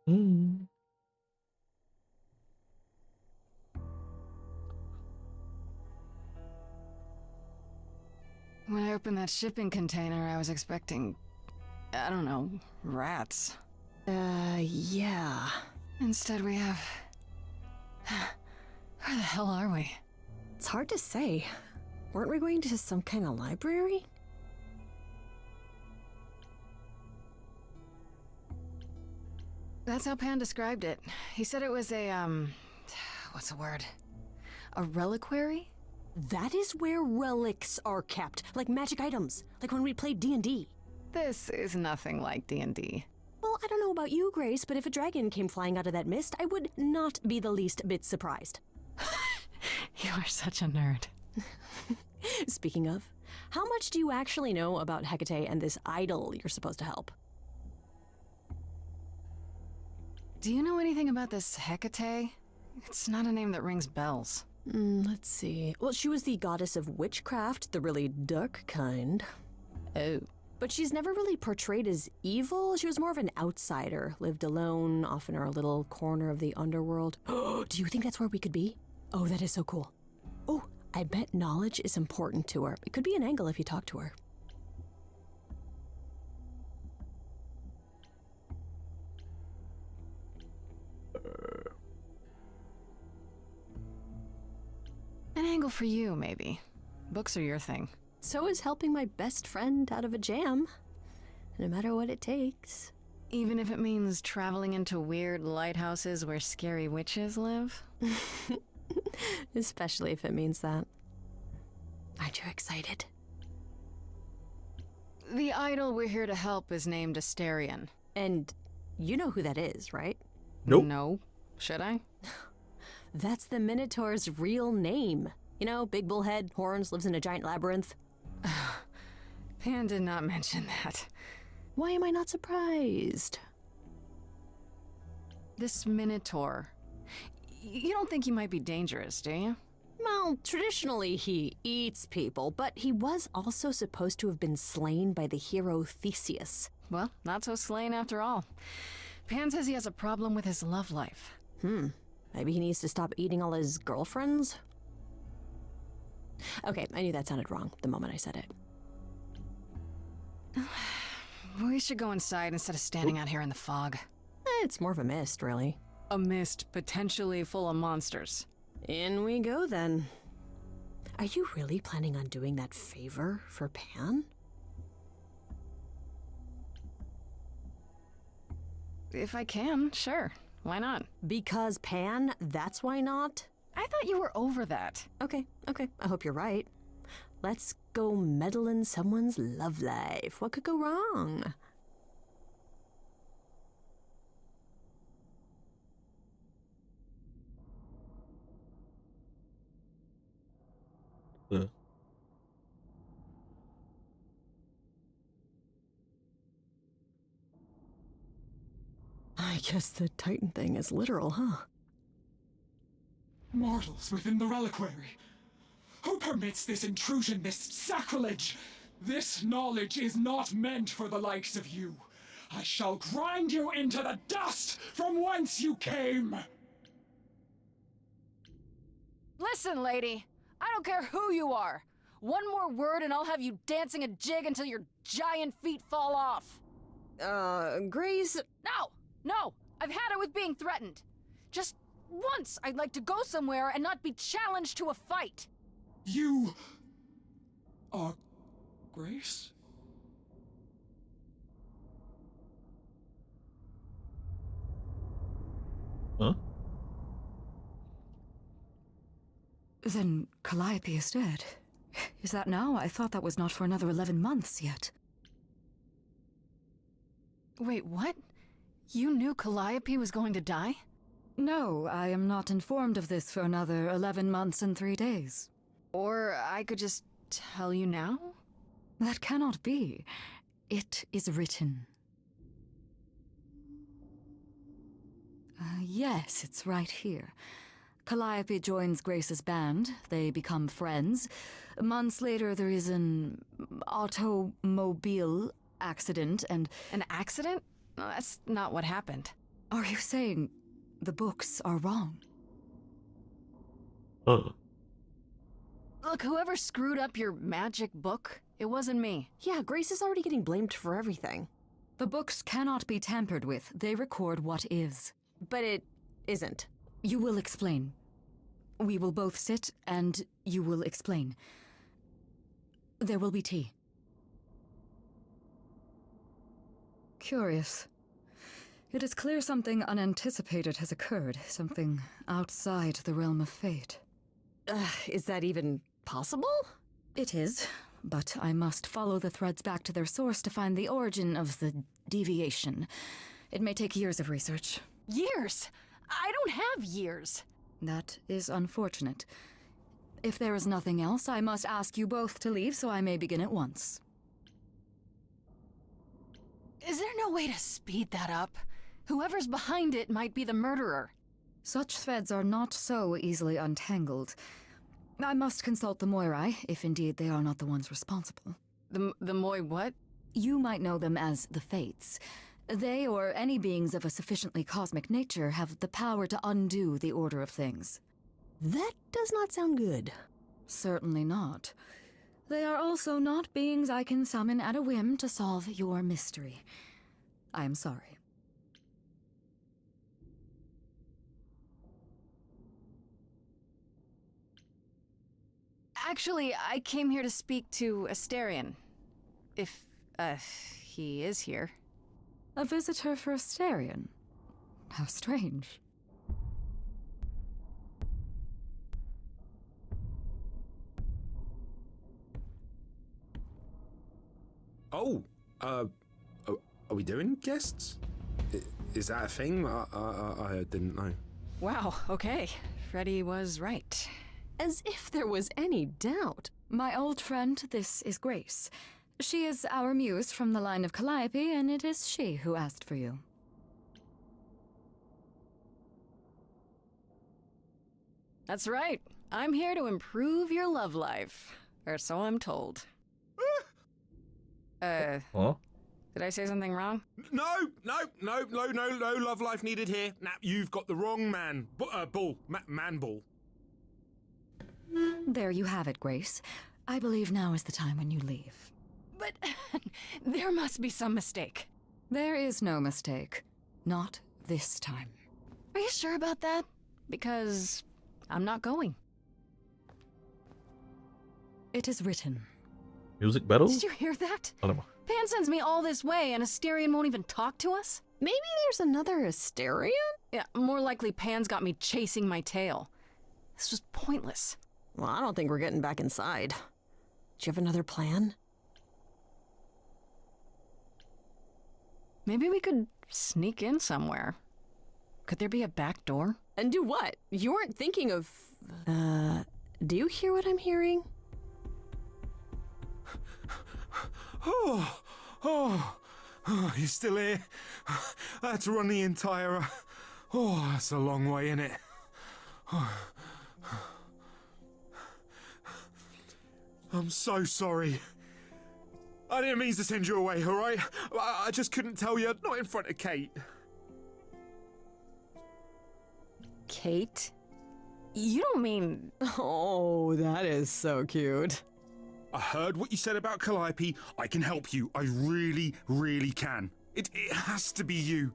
Mm. When I opened that shipping container, I was expecting, I don't know, rats. Yeah. Instead we have... Where the hell are we? It's hard to say. Weren't we going to some kind of library? That's how Pan described it. He said it was a, what's the word? A reliquary? That is where relics are kept, like magic items, like when we played D&D. This is nothing like D&D. Well, I don't know about you, Grace, but if a dragon came flying out of that mist, I would not be the least bit surprised. You are such a nerd. Speaking of, how much do you actually know about Hecate and this idol you're supposed to help? Do you know anything about this Hecate? It's not a name that rings bells. Let's see. Well, she was the goddess of witchcraft, the really dark kind. Oh. But she's never really portrayed as evil. She was more of an outsider, lived alone, off in her little corner of the underworld. Do you think that's where we could be? Oh, that is so cool. Oh, I bet knowledge is important to her. It could be an angle if you talk to her. An angle for you, maybe. Books are your thing. So is helping my best friend out of a jam. No matter what it takes. Even if it means traveling into weird lighthouses where scary witches live? Especially if it means that. Aren't you excited? The idol we're here to help is named Asterion. And you know who that is, right? Nope. No. Should I? That's the Minotaur's real name. You know, big bullhead, horns, lives in a giant labyrinth. Pan did not mention that. Why am I not surprised? This Minotaur. You don't think he might be dangerous, do you? Well, traditionally he eats people, but he was also supposed to have been slain by the hero Theseus. Well, not so slain after all. Pan says he has a problem with his love life. Maybe he needs to stop eating all his girlfriends? Okay, I knew that sounded wrong the moment I said it. We should go inside instead of standing out here in the fog. It's more of a mist, really. A mist potentially full of monsters. In we go, then. Are you really planning on doing that favor for Pan? If I can, sure. Why not? Because Pan, that's why not? I thought you were over that. Okay, I hope you're right. Let's go meddle in someone's love life. What could go wrong? Uh, I guess the Titan thing is literal, huh? Mortals within the reliquary. Who permits this intrusion, this sacrilege? This knowledge is not meant for the likes of you. I shall grind you into the dust from whence you came! Listen, lady. I don't care who you are. One more word and I'll have you dancing a jig until your giant feet fall off. Grace... No! I've had it with being threatened. Just once I'd like to go somewhere and not be challenged to a fight. You... are... Grace? huh? Then Calliope is dead. Is that now? I thought that was not for another 11 months yet. Wait, what? You knew Calliope was going to die? No, I am not informed of this for another 11 months and 3 days. Or I could just tell you now? That cannot be. It is written. Yes, it's right here. Calliope joins Grace's band. They become friends. Months later, there is an automobile accident and... An accident? No, that's not what happened. Are you saying the books are wrong? Look, whoever screwed up your magic book, it wasn't me. Yeah, Grace is already getting blamed for everything. The books cannot be tampered with. They record what is. But it isn't. You will explain. We will both sit, and you will explain. There will be tea. Curious. It is clear something unanticipated has occurred, something outside the realm of fate. Is that even possible? It is, but I must follow the threads back to their source to find the origin of the deviation. It may take years of research. Years? I don't have years. That is unfortunate. If there is nothing else, I must ask you both to leave so I may begin at once. Is there no way to speed that up? Whoever's behind it might be the murderer. Such threads are not so easily untangled. I must consult the Moirai, if indeed they are not the ones responsible. The Moi what? You might know them as the Fates. They, or any beings of a sufficiently cosmic nature, have the power to undo the order of things. That does not sound good. Certainly not. They are also not beings I can summon at a whim to solve your mystery. I am sorry. Actually, I came here to speak to Asterion. If, he is here. A visitor for Asterion? How strange. Oh, are we doing guests? Is that a thing? I didn't know. Wow, okay. Freddy was right. As if there was any doubt. My old friend, this is Grace. She is our muse from the line of Calliope, and it is she who asked for you. That's right. I'm here to improve your love life. Or so I'm told. Huh? Did I say something wrong? No love life needed here. Now, you've got the wrong man. Man bull. There you have it, Grace. I believe now is the time when you leave. But there must be some mistake. There is no mistake. Not this time. Are you sure about that? Because I'm not going. It is written. Music battle? Did you hear that? I don't know. Pan sends me all this way and Asterion won't even talk to us? Maybe there's another Asterion? Yeah, more likely Pan's got me chasing my tail. This was pointless. Well, I don't think we're getting back inside. Do you have another plan? Maybe we could sneak in somewhere. Could there be a back door? And do what? You weren't thinking of... do you hear what I'm hearing? Oh, you're still here? I had to run the entire... that's a long way, innit? I'm so sorry. I didn't mean to send you away, alright? I just couldn't tell you, not in front of Kate. Kate? You don't mean... Oh, that is so cute. I heard what you said about Calliope. I can help you. I really, really can. It has to be you.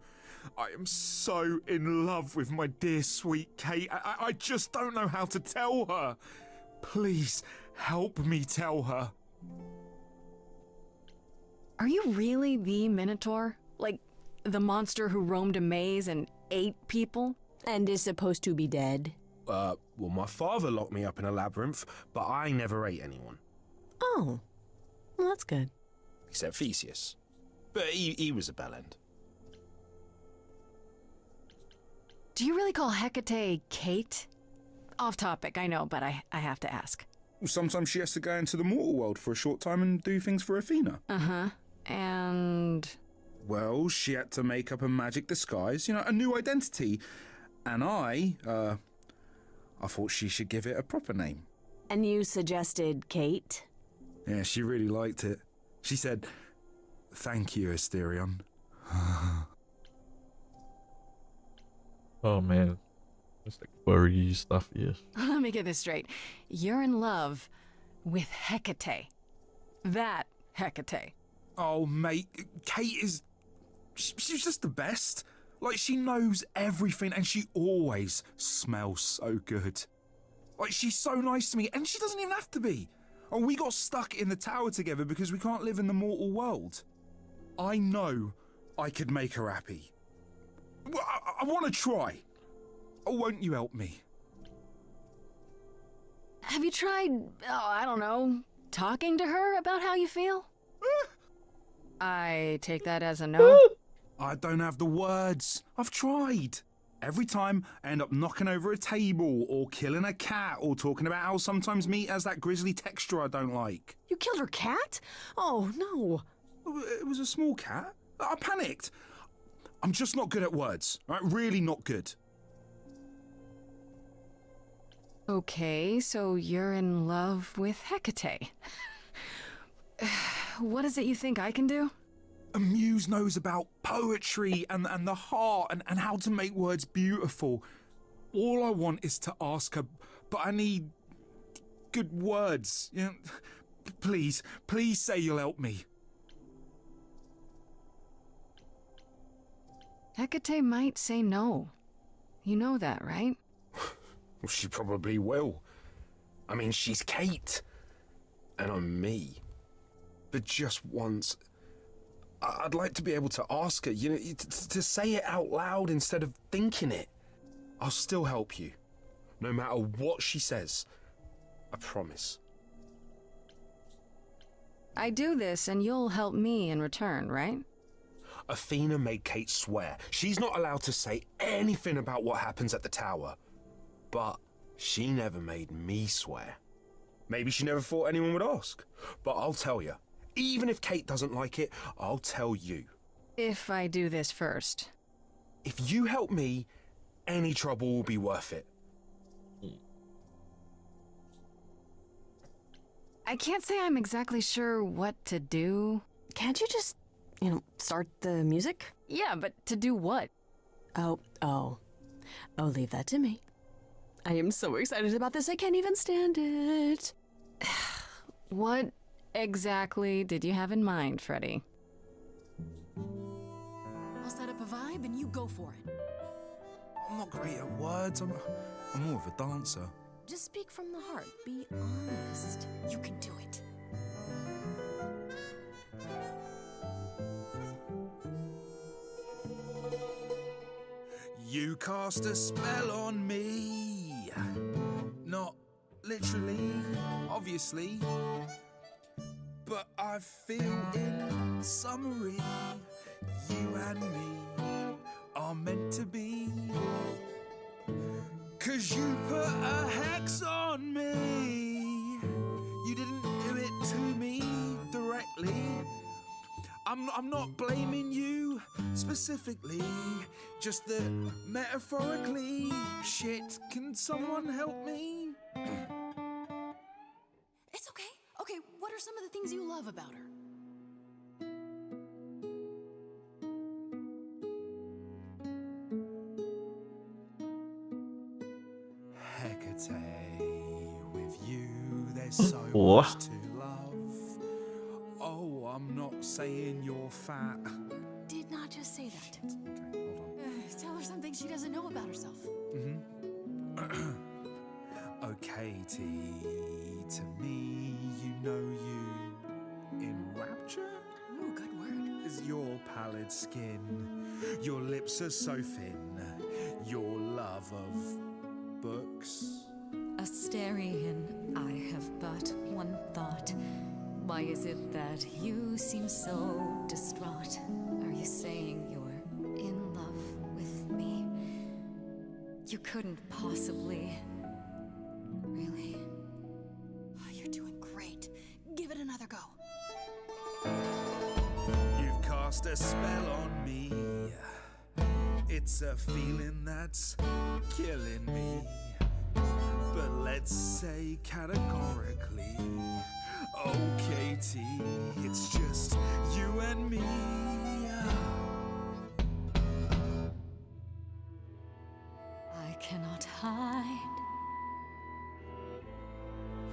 I am so in love with my dear sweet Kate. I just don't know how to tell her. Please, help me tell her. Are you really the Minotaur? Like, the monster who roamed a maze and ate people? And is supposed to be dead. Well, my father locked me up in a labyrinth, but I never ate anyone. Oh, well, that's good. Except Theseus. But he was a bellend. Do you really call Hecate Kate? Off topic, I know, but I have to ask. Sometimes she has to go into the mortal world for a short time and do things for Athena. Uh-huh. And... Well, she had to make up a magic disguise, a new identity. And I thought she should give it a proper name. And you suggested Kate? Yeah, she really liked it. She said, "Thank you, Asterion." Oh man. It's like furry stuff, yes. Let me get this straight. You're in love with Hecate. That Hecate. Oh, mate, Kate is. She's just the best. Like, she knows everything and she always smells so good. Like, she's so nice to me and she doesn't even have to be. Oh, we got stuck in the tower together because we can't live in the mortal world. I know I could make her happy. Well, I want to try. Oh, won't you help me? Have you tried, I don't know, talking to her about how you feel? I take that as a no. I don't have the words. I've tried. Every time I end up knocking over a table or killing a cat or talking about how sometimes meat has that grisly texture I don't like. You killed her cat? Oh, no. It was a small cat. I panicked. I'm just not good at words, right? Really not good. Okay, so you're in love with Hecate. What is it you think I can do? A muse knows about poetry and the heart and how to make words beautiful. All I want is to ask her, but I need good words. You know, please say you'll help me. Hecate might say no. You know that, right? Well, she probably will. I mean, she's Kate. And I'm me. But just once, I'd like to be able to ask her, you know, to say it out loud instead of thinking it. I'll still help you. No matter what she says. I promise. I do this and you'll help me in return, right? Athena made Kate swear she's not allowed to say anything about what happens at the tower. But she never made me swear. Maybe she never thought anyone would ask. But I'll tell you, even if Kate doesn't like it, I'll tell you. If I do this first. If you help me, any trouble will be worth it. I can't say I'm exactly sure what to do. Can't you just, start the music? Yeah, but to do what? Oh, leave that to me. I am so excited about this, I can't even stand it. What exactly did you have in mind, Freddy? I'll set up a vibe and you go for it. I'm not great at words. I'm more of a dancer. Just speak from the heart. Be honest. You can do it. You cast a spell on me. Not literally, obviously. But I feel in summary, you and me are meant to be. 'Cause you put a hex on me. You didn't do it to me directly. I'm not blaming you specifically, just that metaphorically. Shit, can someone help me? It's okay. Okay, what are some of the things you love about her? Hecate, with you there's so What? much to love. Oh, I'm not saying you're fat. Did not just say that. Okay, hold on. Tell her something she doesn't know about herself. Oh, Katie, to me, you know you in rapture Ooh, good word. is your pallid skin. Your lips are so thin. Your love of books. Asterian, I have but one thought. Why is it that you seem so distraught? Are you saying you're in love with me? You couldn't possibly. Really? Oh, you're doing great. Give it another go. You've cast a spell on me. It's a feeling that's killing me. But let's say categorically, oh Katie, it's just you and me. cannot hide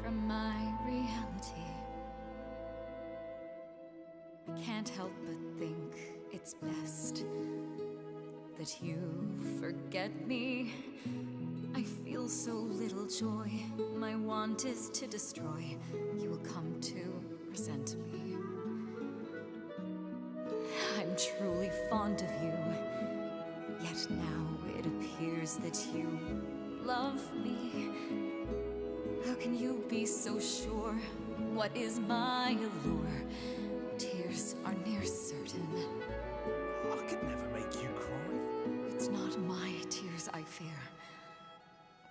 from my reality. I can't help but think it's best that you forget me. I feel so little joy. My want is to destroy. You will come to resent me. I'm truly fond of you. Yet now it appears that you love me. How can you be so sure? What is my allure? Tears are near certain. I could never make you cry. It's not my tears I fear.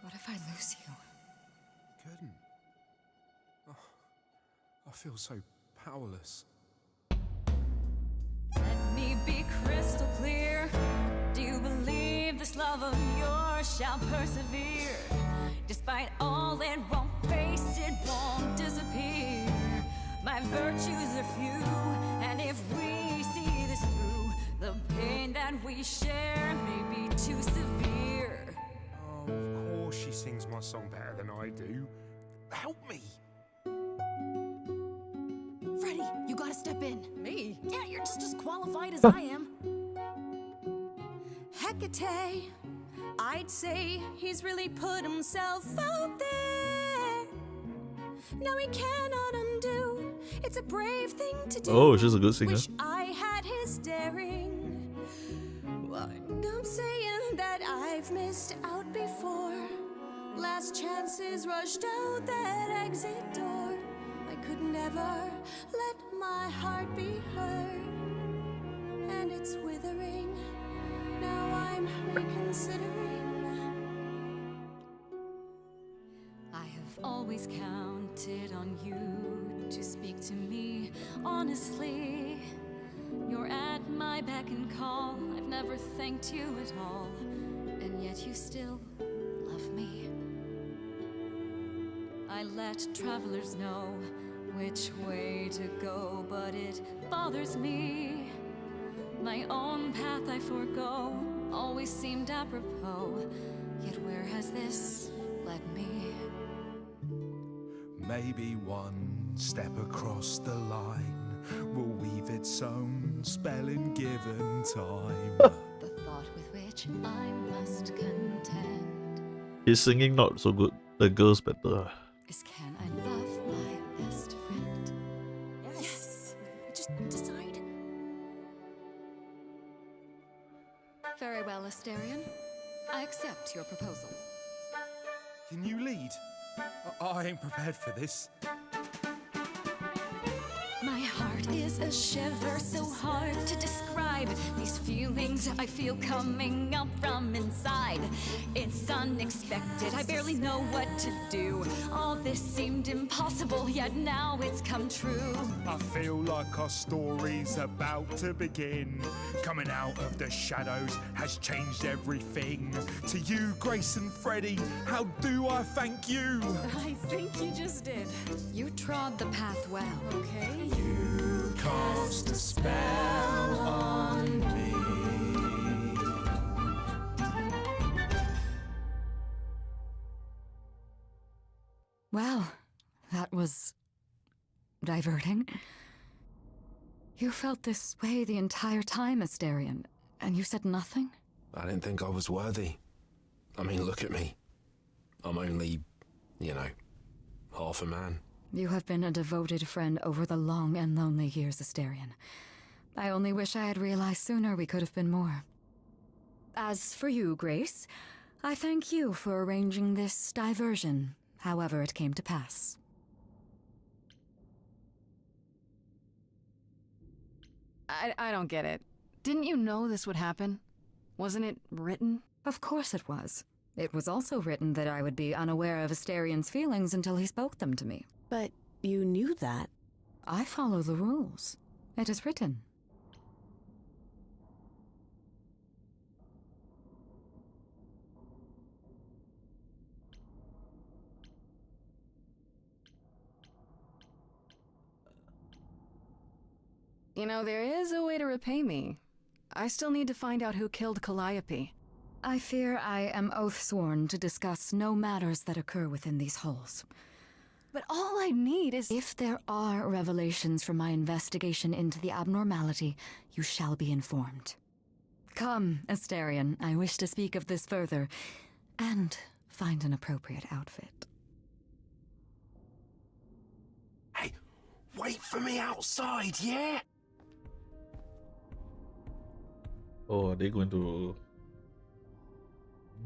What if I lose you? Couldn't. Oh, I feel so powerless. Let me be crystal clear. Do you believe this love of yours shall persevere? Despite all it won't face, it won't disappear. My virtues are few, and if we see this through, the pain that we share may be too severe. Oh, of course she sings my song better than I do. Help me! Freddy, you gotta step in. Me? Yeah, you're just as qualified as I am. Hecate, I'd say he's really put himself out there. No, he cannot undo. It's a brave thing to do. Oh, she's a good singer. Wish I had his daring. Well, I'm saying that I've missed out before. Last chances rushed out that exit door. I could never let my heart be heard, and it's withering. Now I'm reconsidering. I have always counted on you to speak to me honestly. You're at my beck and call. I've never thanked you at all, and yet you still love me. I let travelers know which way to go, but it bothers me. My own path I forego, always seemed apropos. Yet where has this led me? Maybe one step across the line will weave its own spell in given time. The thought with which I must contend His singing not so good. The girl's better. is, can I love my best friend? Yes. Just decide. Very well, Asterion. I accept your proposal. Can you lead? I ain't prepared for this. My heart is a shiver so hard to describe. These feelings I feel coming up from inside. It's unexpected, I barely know what to do. All this seemed impossible, yet now it's come true. I feel like our story's about to begin. Coming out of the shadows has changed everything. To you, Grace and Freddie, how do I thank you? I think you just did. You trod the path well. Okay. You cast a spell on me. Well, that was diverting. You felt this way the entire time, Asterion, and you said nothing? I didn't think I was worthy. I mean, look at me. I'm only, half a man. You have been a devoted friend over the long and lonely years, Asterion. I only wish I had realized sooner we could have been more. As for you, Grace, I thank you for arranging this diversion, however it came to pass. I don't get it. Didn't you know this would happen? Wasn't it written? Of course it was. It was also written that I would be unaware of Asterion's feelings until he spoke them to me. But you knew that. I follow the rules. It is written. You know, there is a way to repay me. I still need to find out who killed Calliope. I fear I am oath-sworn to discuss no matters that occur within these halls. But all I need is. If there are revelations from my investigation into the abnormality, you shall be informed. Come, Asterion, I wish to speak of this further, and find an appropriate outfit. Hey, wait for me outside, yeah? Oh, are they going to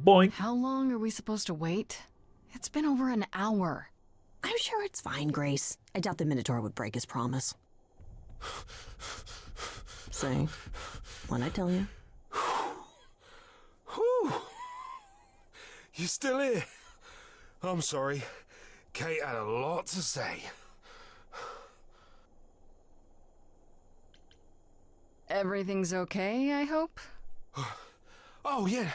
boink? How long are we supposed to wait? It's been over an hour. I'm sure it's fine, Grace. I doubt the Minotaur would break his promise. Say, what'd I tell you? Whew. You still here? I'm sorry. Kate had a lot to say. Everything's okay, I hope? Oh, yeah.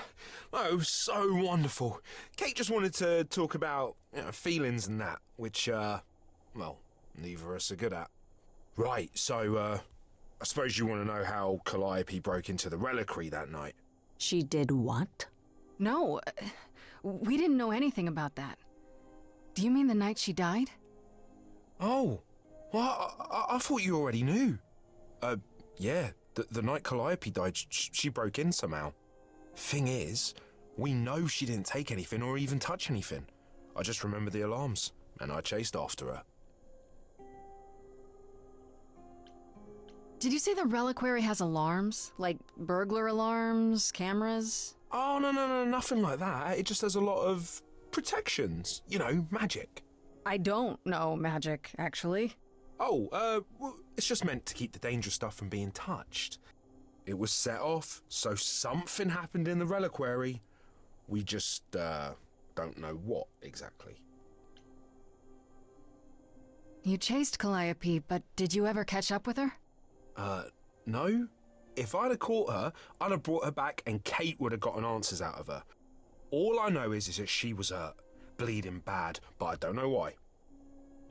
Oh, it was so wonderful. Kate just wanted to talk about feelings and that, which, well, neither of us are good at. Right, so, I suppose you want to know how Calliope broke into the reliquary that night. She did what? No, we didn't know anything about that. Do you mean the night she died? Oh, well, I thought you already knew. Yeah, the night Calliope died, she broke in somehow. Thing is, we know she didn't take anything or even touch anything. I just remember the alarms, and I chased after her. Did you say the reliquary has alarms? Like burglar alarms, cameras? Oh, no, nothing like that. It just has a lot of protections. You know, magic. I don't know magic, actually. Oh, well, it's just meant to keep the dangerous stuff from being touched. It was set off, so something happened in the reliquary. We just, don't know what exactly. You chased Calliope, but did you ever catch up with her? No. If I'd have caught her, I'd have brought her back and Kate would have gotten answers out of her. All I know is that she was hurt, bleeding bad, but I don't know why.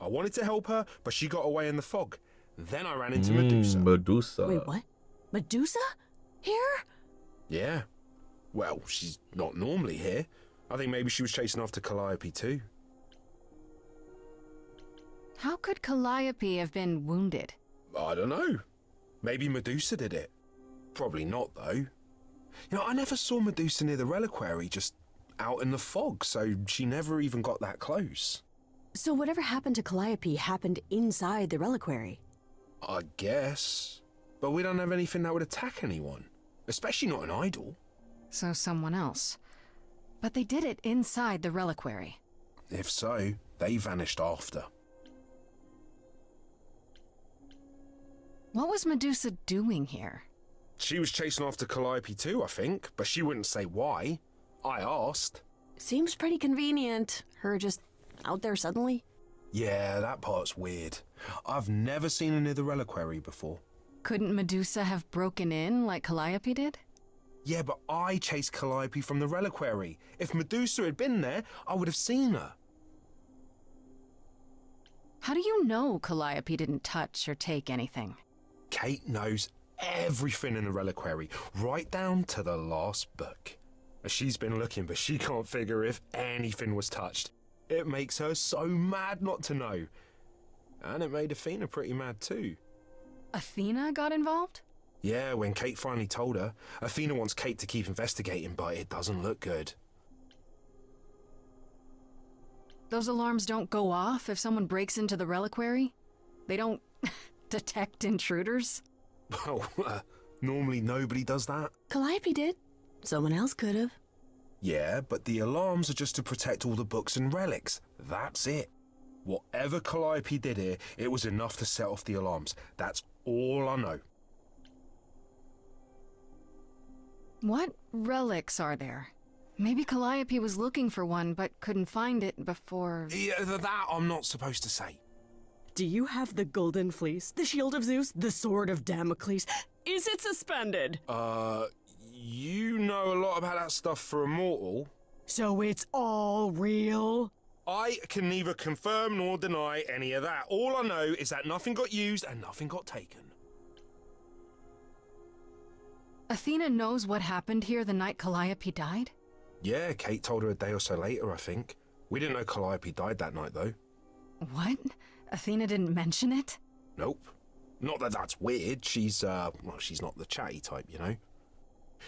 I wanted to help her, but she got away in the fog. Then I ran into Medusa. Medusa. Wait, what? Medusa? Here? Yeah. Well, she's not normally here. I think maybe she was chasing after Calliope too. How could Calliope have been wounded? I don't know. Maybe Medusa did it. Probably not, though. You know, I never saw Medusa near the reliquary, just out in the fog, so she never even got that close. So whatever happened to Calliope happened inside the reliquary? I guess. But we don't have anything that would attack anyone. Especially not an idol. So someone else. But they did it inside the reliquary. If so, they vanished after. What was Medusa doing here? She was chasing after Calliope too, I think, but she wouldn't say why. I asked. Seems pretty convenient. Her just out there suddenly. Yeah, that part's weird. I've never seen her near the reliquary before. Couldn't Medusa have broken in like Calliope did? Yeah, but I chased Calliope from the reliquary. If Medusa had been there, I would have seen her. How do you know Calliope didn't touch or take anything? Kate knows everything in the reliquary, right down to the last book. She's been looking, but she can't figure if anything was touched. It makes her so mad not to know. And it made Athena pretty mad too. Athena got involved? Yeah, when Kate finally told her, Athena wants Kate to keep investigating, but it doesn't look good. Those alarms don't go off if someone breaks into the reliquary? They don't detect intruders? Well, normally nobody does that. Calliope did. Someone else could have. Yeah, but the alarms are just to protect all the books and relics. That's it. Whatever Calliope did here, it was enough to set off the alarms. That's all I know. What relics are there? Maybe Calliope was looking for one but couldn't find it before... Yeah, that I'm not supposed to say. Do you have the Golden Fleece, the Shield of Zeus, the Sword of Damocles? Is it suspended? You know a lot about that stuff for a mortal. So it's all real? I can neither confirm nor deny any of that. All I know is that nothing got used and nothing got taken. Athena knows what happened here the night Calliope died? Yeah, Kate told her a day or so later, I think. We didn't know Calliope died that night, though. What? Athena didn't mention it? Nope. Not that that's weird. She's not the chatty type, you know?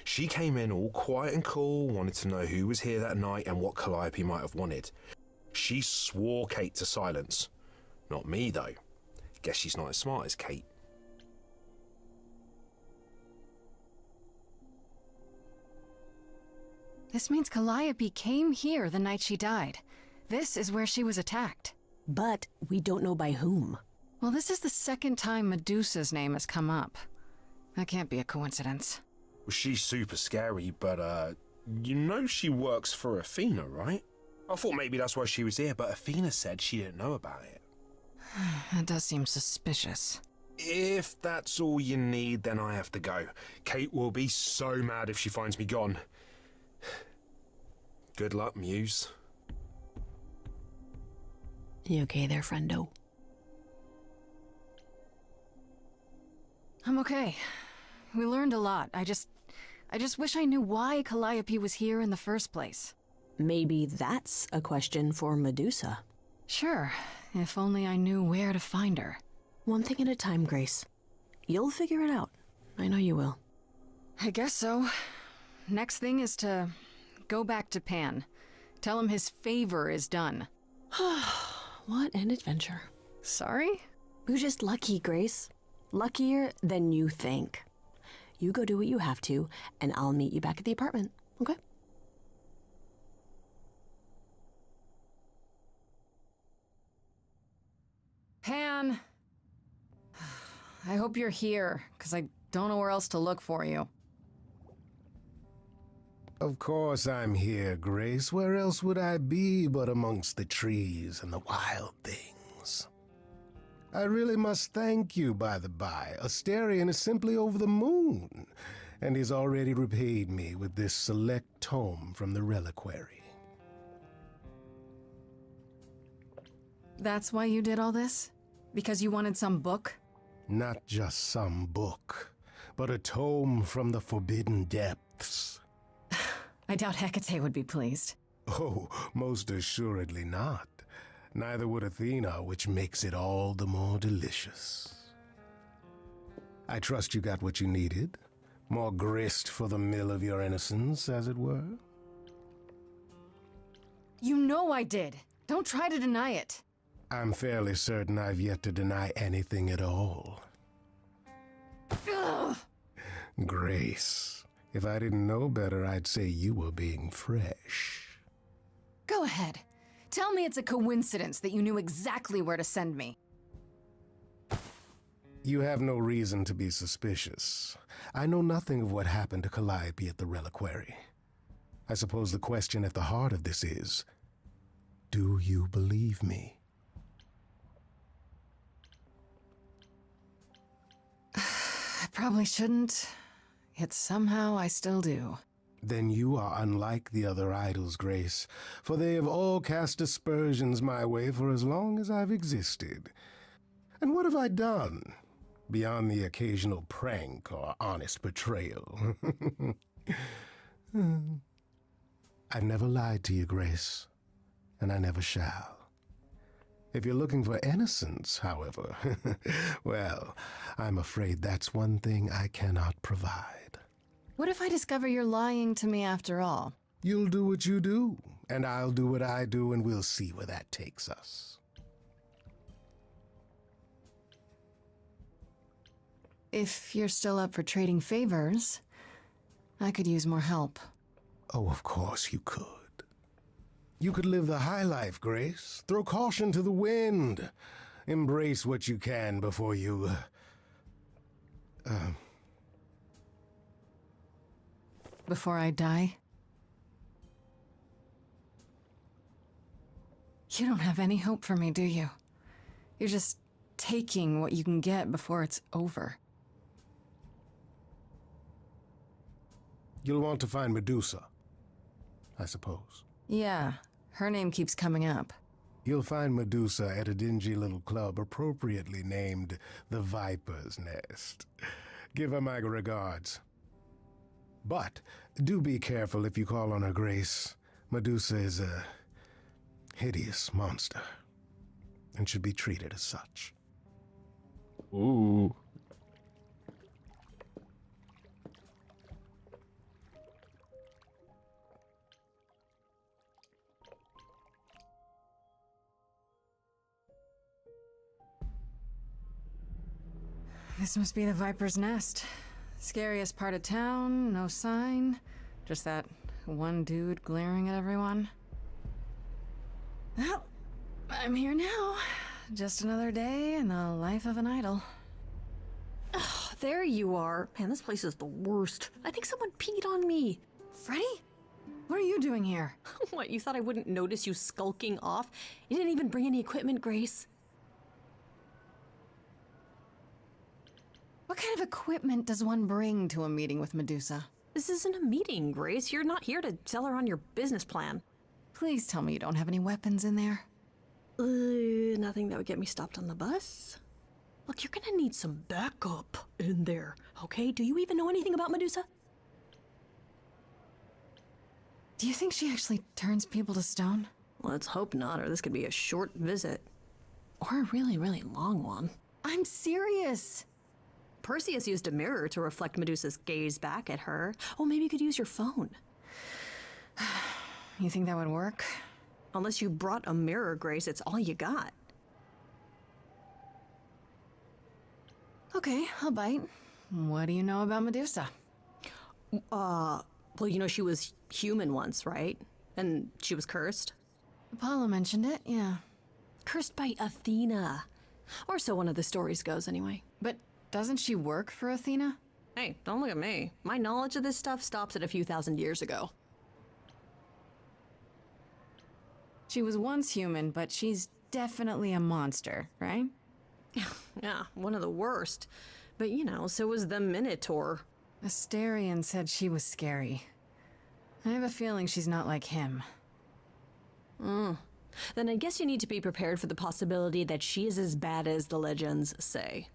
She came in all quiet and cool, wanted to know who was here that night and what Calliope might have wanted. She swore Kate to silence. Not me, though. Guess she's not as smart as Kate. This means Calliope came here the night she died. This is where she was attacked. But we don't know by whom. Well, this is the second time Medusa's name has come up. That can't be a coincidence. She's super scary, but, you know she works for Athena, right? I thought maybe that's why she was here, but Athena said she didn't know about it. That does seem suspicious. If that's all you need, then I have to go. Kate will be so mad if she finds me gone. Good luck, Muse. You okay there, friendo? I'm okay. We learned a lot. I just wish I knew why Calliope was here in the first place. Maybe that's a question for Medusa. Sure, if only I knew where to find her. One thing at a time, Grace. You'll figure it out. I know you will. I guess so. Next thing is to go back to Pan. Tell him his favor is done. What an adventure. Sorry? You're just lucky, Grace. Luckier than you think. You go do what you have to, and I'll meet you back at the apartment, okay? Pan! I hope you're here, because I don't know where else to look for you. Of course I'm here, Grace. Where else would I be but amongst the trees and the wild things? I really must thank you, by the by. Asterion is simply over the moon, and he's already repaid me with this select tome from the reliquary. That's why you did all this? Because you wanted some book? Not just some book, but a tome from the forbidden depths. I doubt Hecate would be pleased. Oh, most assuredly not. Neither would Athena, which makes it all the more delicious. I trust you got what you needed. More grist for the mill of your innocence, as it were. You know I did. Don't try to deny it. I'm fairly certain I've yet to deny anything at all. Ugh. Grace, if I didn't know better, I'd say you were being fresh. Go ahead. Tell me it's a coincidence that you knew exactly where to send me. You have no reason to be suspicious. I know nothing of what happened to Calliope at the reliquary. I suppose the question at the heart of this is, do you believe me? I probably shouldn't, yet somehow I still do. Then you are unlike the other idols, Grace, for they have all cast aspersions my way for as long as I've existed. And what have I done, beyond the occasional prank or honest betrayal? I've never lied to you, Grace, and I never shall. If you're looking for innocence, however, well, I'm afraid that's one thing I cannot provide. What if I discover you're lying to me after all? You'll do what you do, and I'll do what I do, and we'll see where that takes us. If you're still up for trading favors, I could use more help. Oh, of course you could. You could live the high life, Grace. Throw caution to the wind. Embrace what you can before you... Before I die? You don't have any hope for me, do you? You're just taking what you can get before it's over. You'll want to find Medusa, I suppose. Yeah, her name keeps coming up. You'll find Medusa at a dingy little club appropriately named the Viper's Nest. Give her my regards. But do be careful if you call on her grace. Medusa is a hideous monster and should be treated as such. Ooh. This must be the Viper's Nest. Scariest part of town, no sign. Just that one dude glaring at everyone. Well, I'm here now. Just another day in the life of an idol. Oh, there you are. Man, this place is the worst. I think someone peed on me. Freddy? What are you doing here? What, you thought I wouldn't notice you skulking off? You didn't even bring any equipment, Grace. What kind of equipment does one bring to a meeting with Medusa? This isn't a meeting, Grace. You're not here to sell her on your business plan. Please tell me you don't have any weapons in there. Nothing that would get me stopped on the bus. Look, you're gonna need some backup in there, okay? Do you even know anything about Medusa? Do you think she actually turns people to stone? Let's hope not, or this could be a short visit. Or a really, really long one. I'm serious. Perseus used a mirror to reflect Medusa's gaze back at her. Oh, maybe you could use your phone. You think that would work? Unless you brought a mirror, Grace, it's all you got. Okay, I'll bite. What do you know about Medusa? Well, you know she was human once, right? And she was cursed? Apollo mentioned it, yeah. Cursed by Athena. Or so one of the stories goes, anyway. But doesn't she work for Athena? Hey, don't look at me. My knowledge of this stuff stops at a few thousand years ago. She was once human, but she's definitely a monster, right? Yeah, one of the worst. But you know, so was the Minotaur. Asterion said she was scary. I have a feeling she's not like him. Then I guess you need to be prepared for the possibility that she is as bad as the legends say.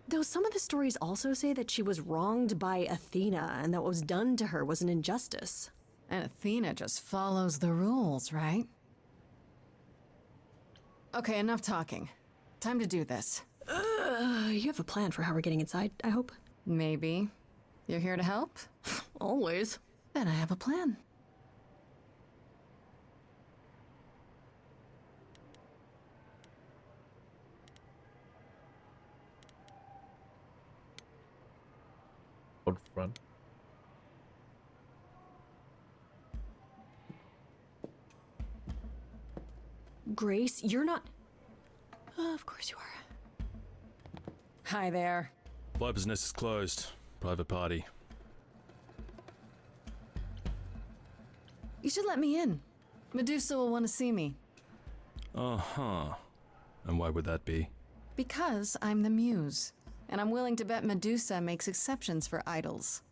Though some of the stories also say that she was wronged by Athena and that what was done to her was an injustice. And Athena just follows the rules, right? Okay, enough talking. Time to do this. You have a plan for how we're getting inside, I hope? Maybe. You're here to help? Always. Then I have a plan. Out front. Grace, you're not... of course you are. Hi there. Viper's Nest is closed. Private party. You should let me in. Medusa will want to see me. Uh-huh. And why would that be? Because I'm the muse. And I'm willing to bet Medusa makes exceptions for idols.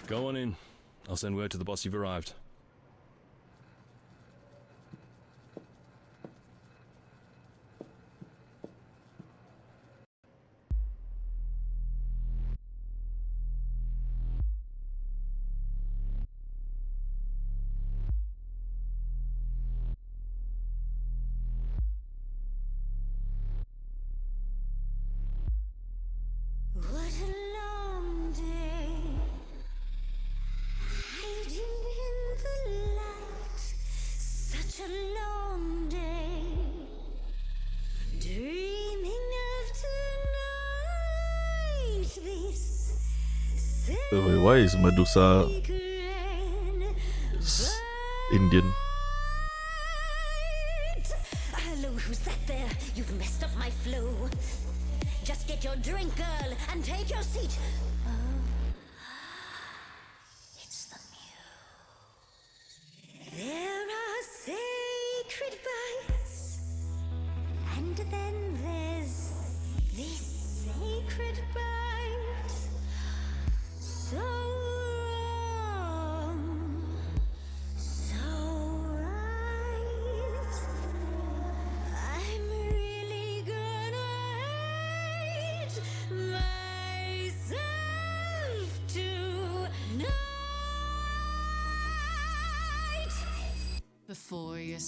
Go on in. I'll send word to the boss you've arrived. What a long day, hiding in the light. Such a long day, dreaming of tonight. This Wait, why is Medusa Indian? Hello, who's that there? You've messed up my flow. Just get your drink, girl, and take your seat. Oh, it's the Muse. There are sacred bites, and then there's this sacred bite. So wrong, so right.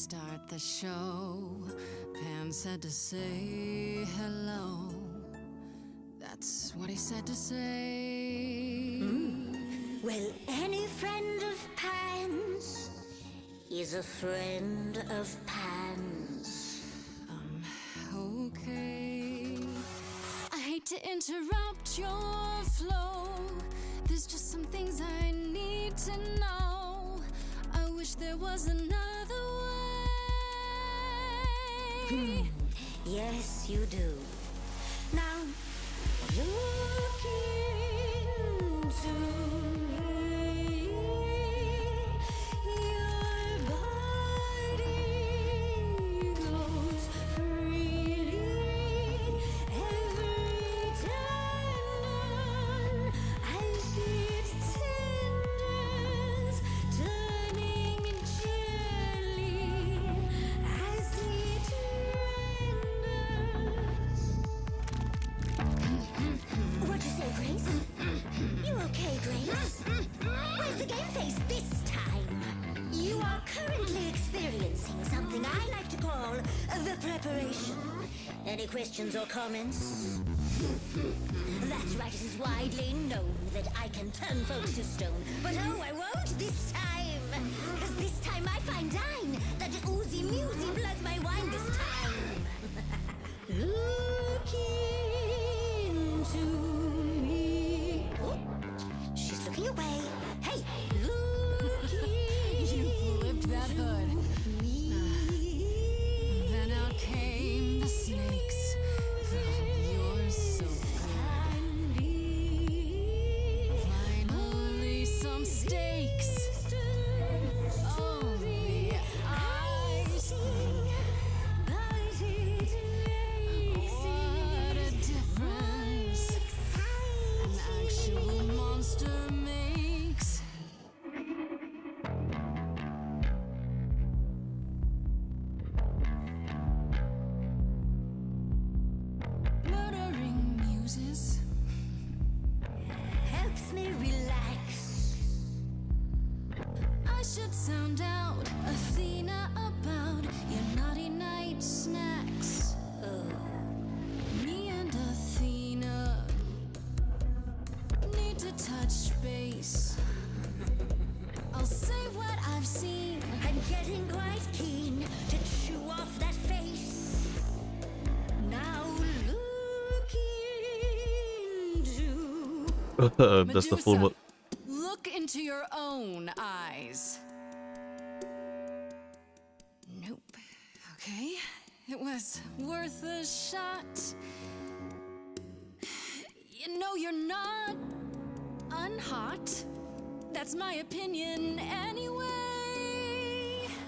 start the show, Pan said to say hello. That's what he said to say. Well, any friend of Pan's is a friend of Pan's. Okay. I hate to interrupt your flow. There's just some things I need to know. I wish there was another way. Yes, you do. Now, look into me. Your body goes freely every time as it tenders, turning gently as it renders. What'd you say, Grace? You okay, Grace? Where's the game face this time? You are currently experiencing something I like to call the preparation. Any questions or comments? That's right, it is widely known that I can turn folks to stone. But oh, I won't this time. Cause this time I find dine that oozy musy bloods my wine this time. Look into me. Oh, she's looking away. Hey, look You flipped that hood. Then out came the snakes. You're so good. Finally, some stakes. Oh, the ice thing. What a difference an actual monster makes. Murdering muses. helps me relax. I should sound out Athena about your naughty night snacks. Me and Athena need to touch base. I'll say what I've seen. I'm getting quite keen to chew off that face. Now look into That's the full. Medusa, look into your own eyes. Nope. Okay. It was worth a shot. You know you're not unhot. That's my opinion anyway.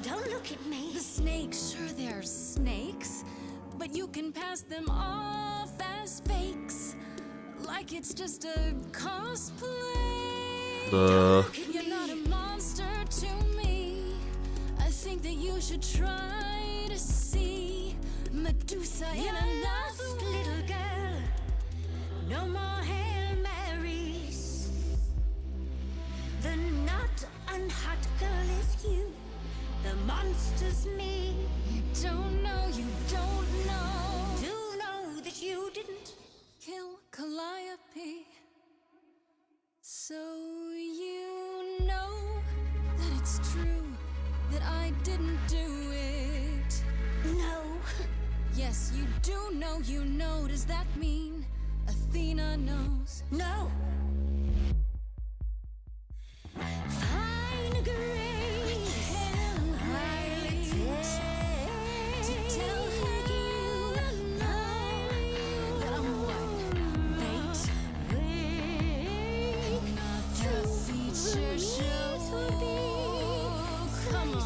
Don't look at me. The snakes, sure they're snakes, but you can pass them off as fakes. Like it's just a cosplay. You're not a monster to me. I think that you should try to see Medusa in another way. Little girl, no more Hail Marys. The not unhot girl is you. The monster's me. You don't know, you don't know. Do know that you didn't. Kill Calliope. So you know that it's true that I didn't do it. No. Yes, you do know, you know. Does that mean Athena knows? No. Fine grace. I'll To tell her you that I'm what? Bait? Not the feature show. Come on,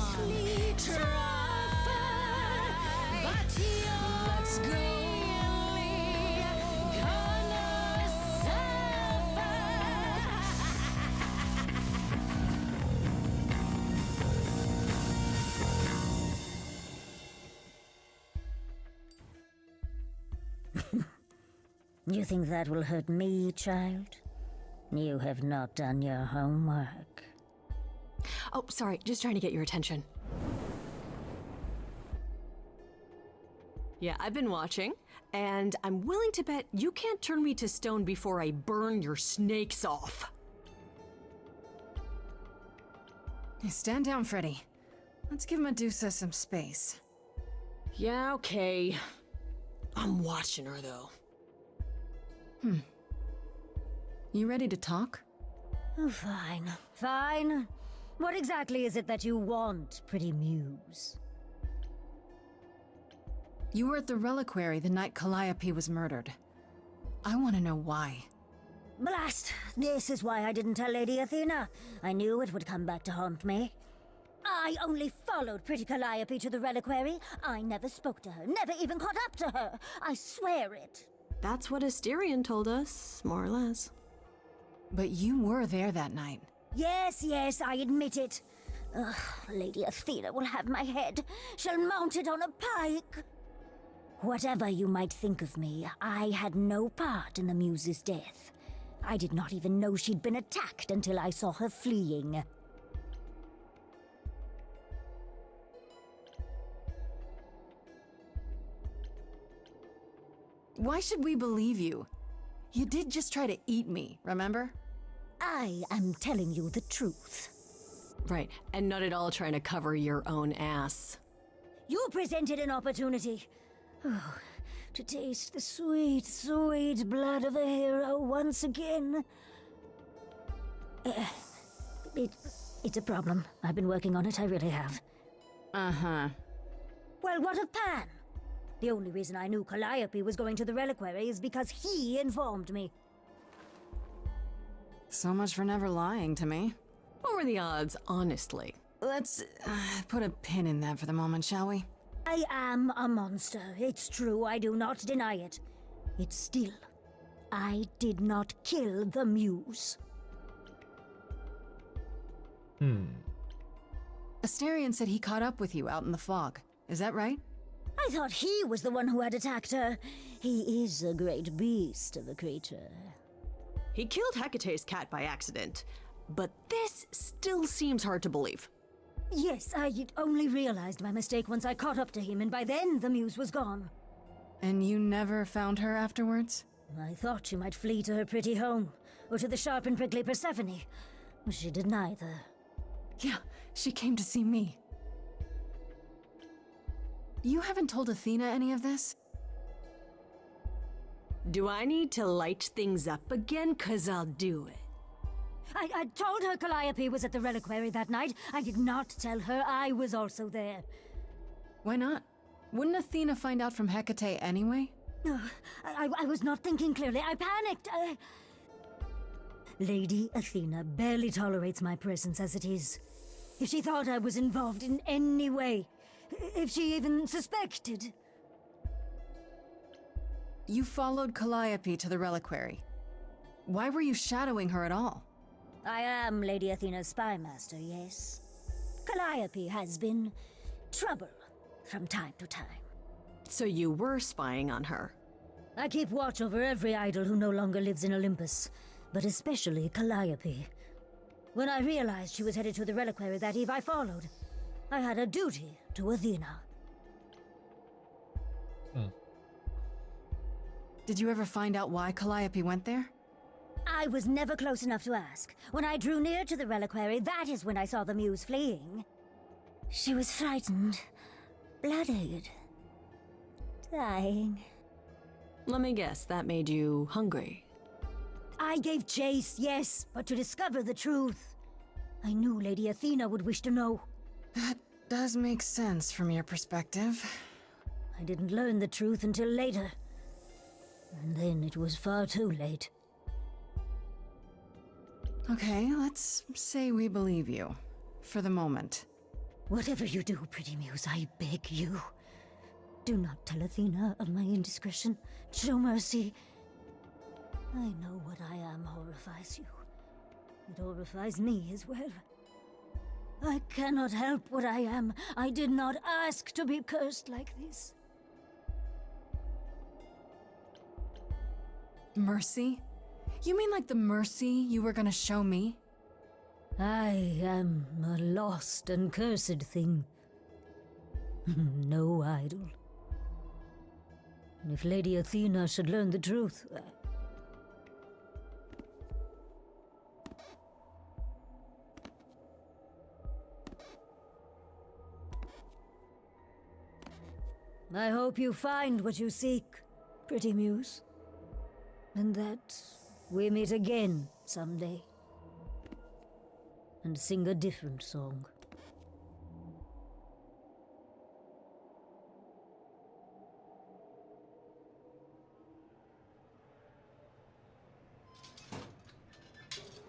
try. But Let's go. gonna suffer. You think that will hurt me, child? You have not done your homework. Oh, sorry, just trying to get your attention. Yeah, I've been watching, and I'm willing to bet you can't turn me to stone before I burn your snakes off. Hey, stand down, Freddy. Let's give Medusa some space. Yeah, okay. I'm watching her, though. You ready to talk? Oh, fine. Fine. What exactly is it that you want, pretty muse? You were at the reliquary the night Calliope was murdered. I want to know why. Blast! This is why I didn't tell Lady Athena. I knew it would come back to haunt me. I only followed pretty Calliope to the reliquary. I never spoke to her, never even caught up to her. I swear it. That's what Asterion told us, more or less. But you were there that night. Yes, yes, I admit it. Ugh, Lady Athena will have my head. She'll mount it on a pike. Whatever you might think of me, I had no part in the Muse's death. I did not even know she'd been attacked until I saw her fleeing. Why should we believe you? You did just try to eat me, remember? I am telling you the truth. Right, and not at all trying to cover your own ass. You presented an opportunity. Oh, to taste the sweet, sweet blood of a hero once again. It's a problem. I've been working on it, I really have. Uh-huh. Well, what of Pan? The only reason I knew Calliope was going to the reliquary is because he informed me. So much for never lying to me. What were the odds, honestly? Let's put a pin in that for the moment, shall we? I am a monster. It's true, I do not deny it. It's still, I did not kill the Muse. Asterion said he caught up with you out in the fog. Is that right? I thought he was the one who had attacked her. He is a great beast of a creature. He killed Hecate's cat by accident, but this still seems hard to believe. Yes, I only realized my mistake once I caught up to him, and by then the Muse was gone. And you never found her afterwards? I thought she might flee to her pretty home, or to the sharp and prickly Persephone. She did neither. Yeah, she came to see me. You haven't told Athena any of this? Do I need to light things up again? 'Cause I'll do it. I told her Calliope was at the reliquary that night. I did not tell her I was also there. Why not? Wouldn't Athena find out from Hecate anyway? I was not thinking clearly. I panicked. Lady Athena barely tolerates my presence as it is. If she thought I was involved in any way, if she even suspected... You followed Calliope to the reliquary. Why were you shadowing her at all? I am Lady Athena's spy master, yes. Calliope has been trouble from time to time. So you were spying on her? I keep watch over every idol who no longer lives in Olympus, but especially Calliope. When I realized she was headed to the reliquary that eve, I followed. I had a duty to Athena. Did you ever find out why Calliope went there? I was never close enough to ask. When I drew near to the reliquary, that is when I saw the Muse fleeing. She was frightened, bloodied, dying. Let me guess, that made you hungry. I gave chase, yes, but to discover the truth. I knew Lady Athena would wish to know. That does make sense from your perspective. I didn't learn the truth until later. And then it was far too late. Okay, let's say we believe you. For the moment. Whatever you do, pretty muse, I beg you. Do not tell Athena of my indiscretion. Show mercy. I know what I am horrifies you. It horrifies me as well. I cannot help what I am. I did not ask to be cursed like this. Mercy? You mean like the mercy you were gonna show me? I am a lost and cursed thing. No idol. If Lady Athena should learn the truth, I hope you find what you seek, pretty muse. And that we meet again someday. And sing a different song.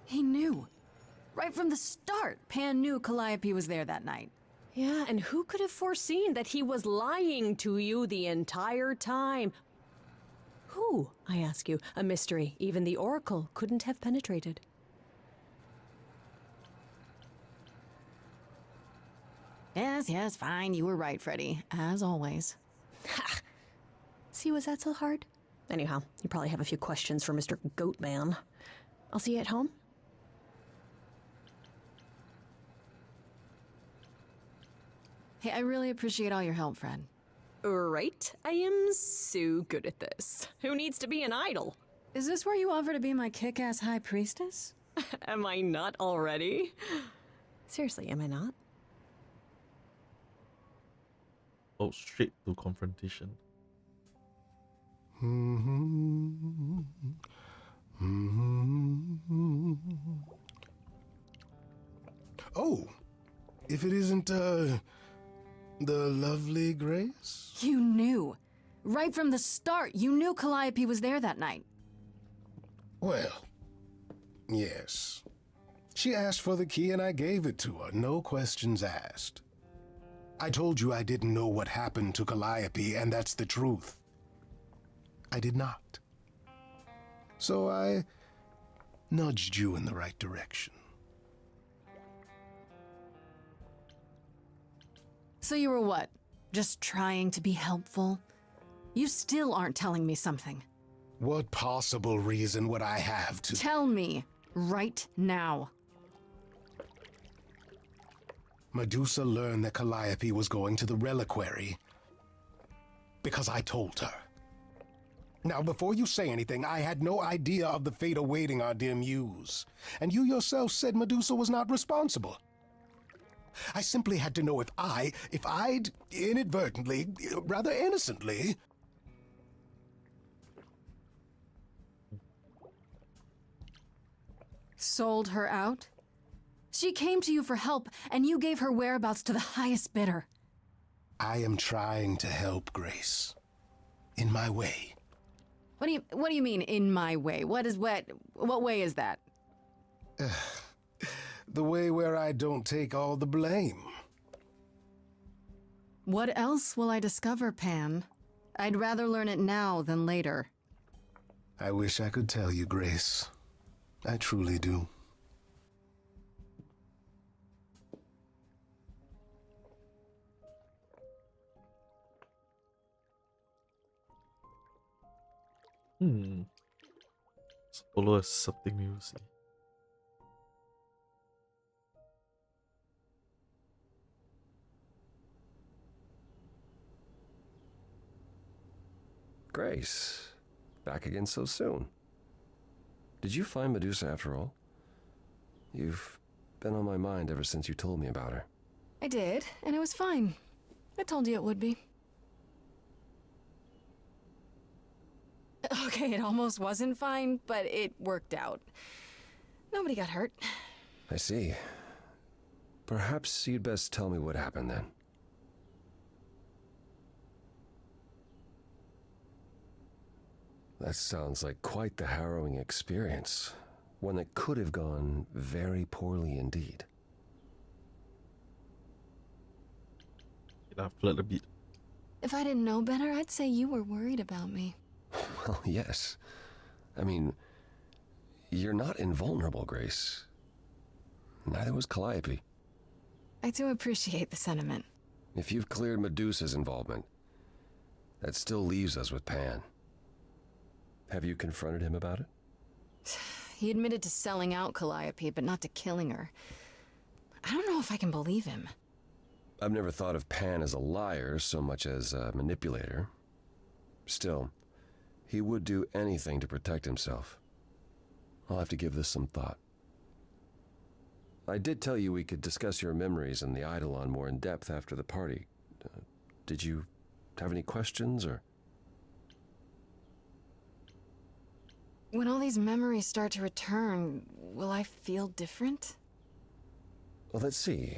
He knew. Right from the start, Pan knew Calliope was there that night. Yeah, and who could have foreseen that he was lying to you the entire time? Who, I ask you, a mystery even the Oracle couldn't have penetrated. Yes, fine. You were right, Freddy. As always. Ha! See, was that so hard? Anyhow, you probably have a few questions for Mr. Goatman. I'll see you at home. Hey, I really appreciate all your help, Fred. Right? I am so good at this. Who needs to be an idol? Is this where you offer to be my kick-ass high priestess? Am I not already? Seriously, am I not? Oh, straight to confrontation. Oh, if it isn't, the lovely Grace? You knew. Right from the start, you knew Calliope was there that night. Well, yes. She asked for the key and I gave it to her, no questions asked. I told you I didn't know what happened to Calliope, and that's the truth. I did not. So I nudged you in the right direction. So you were what? Just trying to be helpful? You still aren't telling me something. What possible reason would I have to— Tell me, right now. Medusa learned that Calliope was going to the reliquary because I told her. Now, before you say anything, I had no idea of the fate awaiting our dear muse. And you yourself said Medusa was not responsible. I simply had to know if I'd inadvertently, rather innocently— Sold her out? She came to you for help, and you gave her whereabouts to the highest bidder. I am trying to help, Grace. In my way. What do you mean, in my way? What way is that? The way where I don't take all the blame. What else will I discover, Pan? I'd rather learn it now than later. I wish I could tell you, Grace. I truly do. Solo has something new to see. Grace, back again so soon. Did you find Medusa after all? You've been on my mind ever since you told me about her. I did, and it was fine. I told you it would be. Okay, it almost wasn't fine, but it worked out. Nobody got hurt. I see. Perhaps you'd best tell me what happened then. That sounds like quite the harrowing experience. One that could have gone very poorly indeed. I've fled a bit. If I didn't know better, I'd say you were worried about me. Well, yes. I mean, you're not invulnerable, Grace. Neither was Calliope. I do appreciate the sentiment. If you've cleared Medusa's involvement, that still leaves us with Pan. Have you confronted him about it? He admitted to selling out Calliope, but not to killing her. I don't know if I can believe him. I've never thought of Pan as a liar so much as a manipulator. Still, he would do anything to protect himself. I'll have to give this some thought. I did tell you we could discuss your memories and the Eidolon more in depth after the party. Did you have any questions, or...? When all these memories start to return, will I feel different? Well, let's see.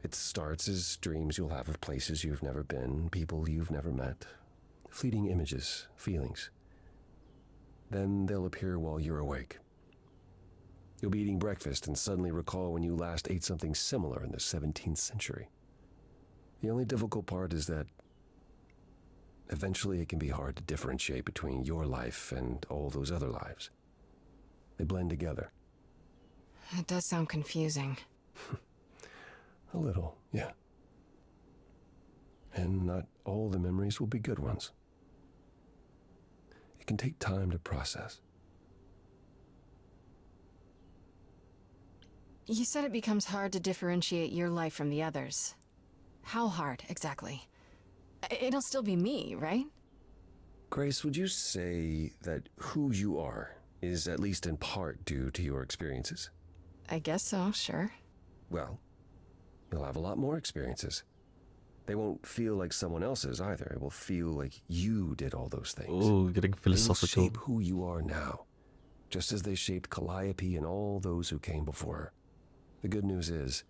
It starts as dreams you'll have of places you've never been, people you've never met, fleeting images, feelings. Then they'll appear while you're awake. You'll be eating breakfast and suddenly recall when you last ate something similar in the 17th century. The only difficult part is that eventually it can be hard to differentiate between your life and all those other lives. They blend together. It does sound confusing. A little, yeah. And not all the memories will be good ones. It can take time to process. You said it becomes hard to differentiate your life from the others. How hard, exactly? It'll still be me, right? Grace, would you say that who you are is at least in part due to your experiences? I guess so, sure. Well, you'll have a lot more experiences. They won't feel like someone else's either. It will feel like you did all those things. Oh, getting philosophical. They will shape who you are now, just as they shaped Calliope and all those who came before her. The good news is,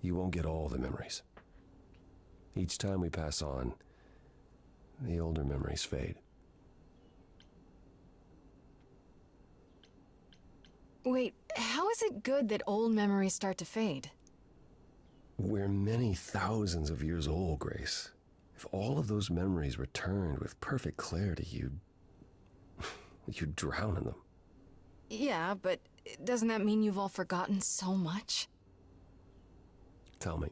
you won't get all the memories. Each time we pass on, the older memories fade. Wait, how is it good that old memories start to fade? We're many thousands of years old, Grace. If all of those memories returned with perfect clarity, you'd drown in them. Yeah, but doesn't that mean you've all forgotten so much? Tell me,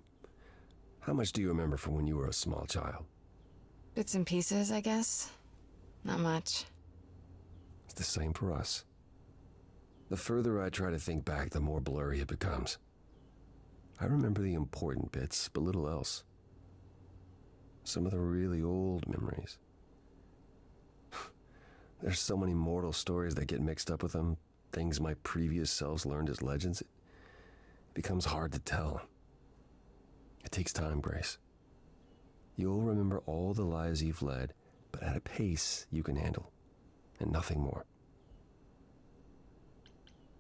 how much do you remember from when you were a small child? Bits and pieces, I guess. Not much. It's the same for us. The further I try to think back, the more blurry it becomes. I remember the important bits, but little else. Some of the really old memories. There's so many mortal stories that get mixed up with them, things my previous selves learned as legends. It becomes hard to tell. It takes time, Grace. You'll remember all the lives you've led, but at a pace you can handle, and nothing more.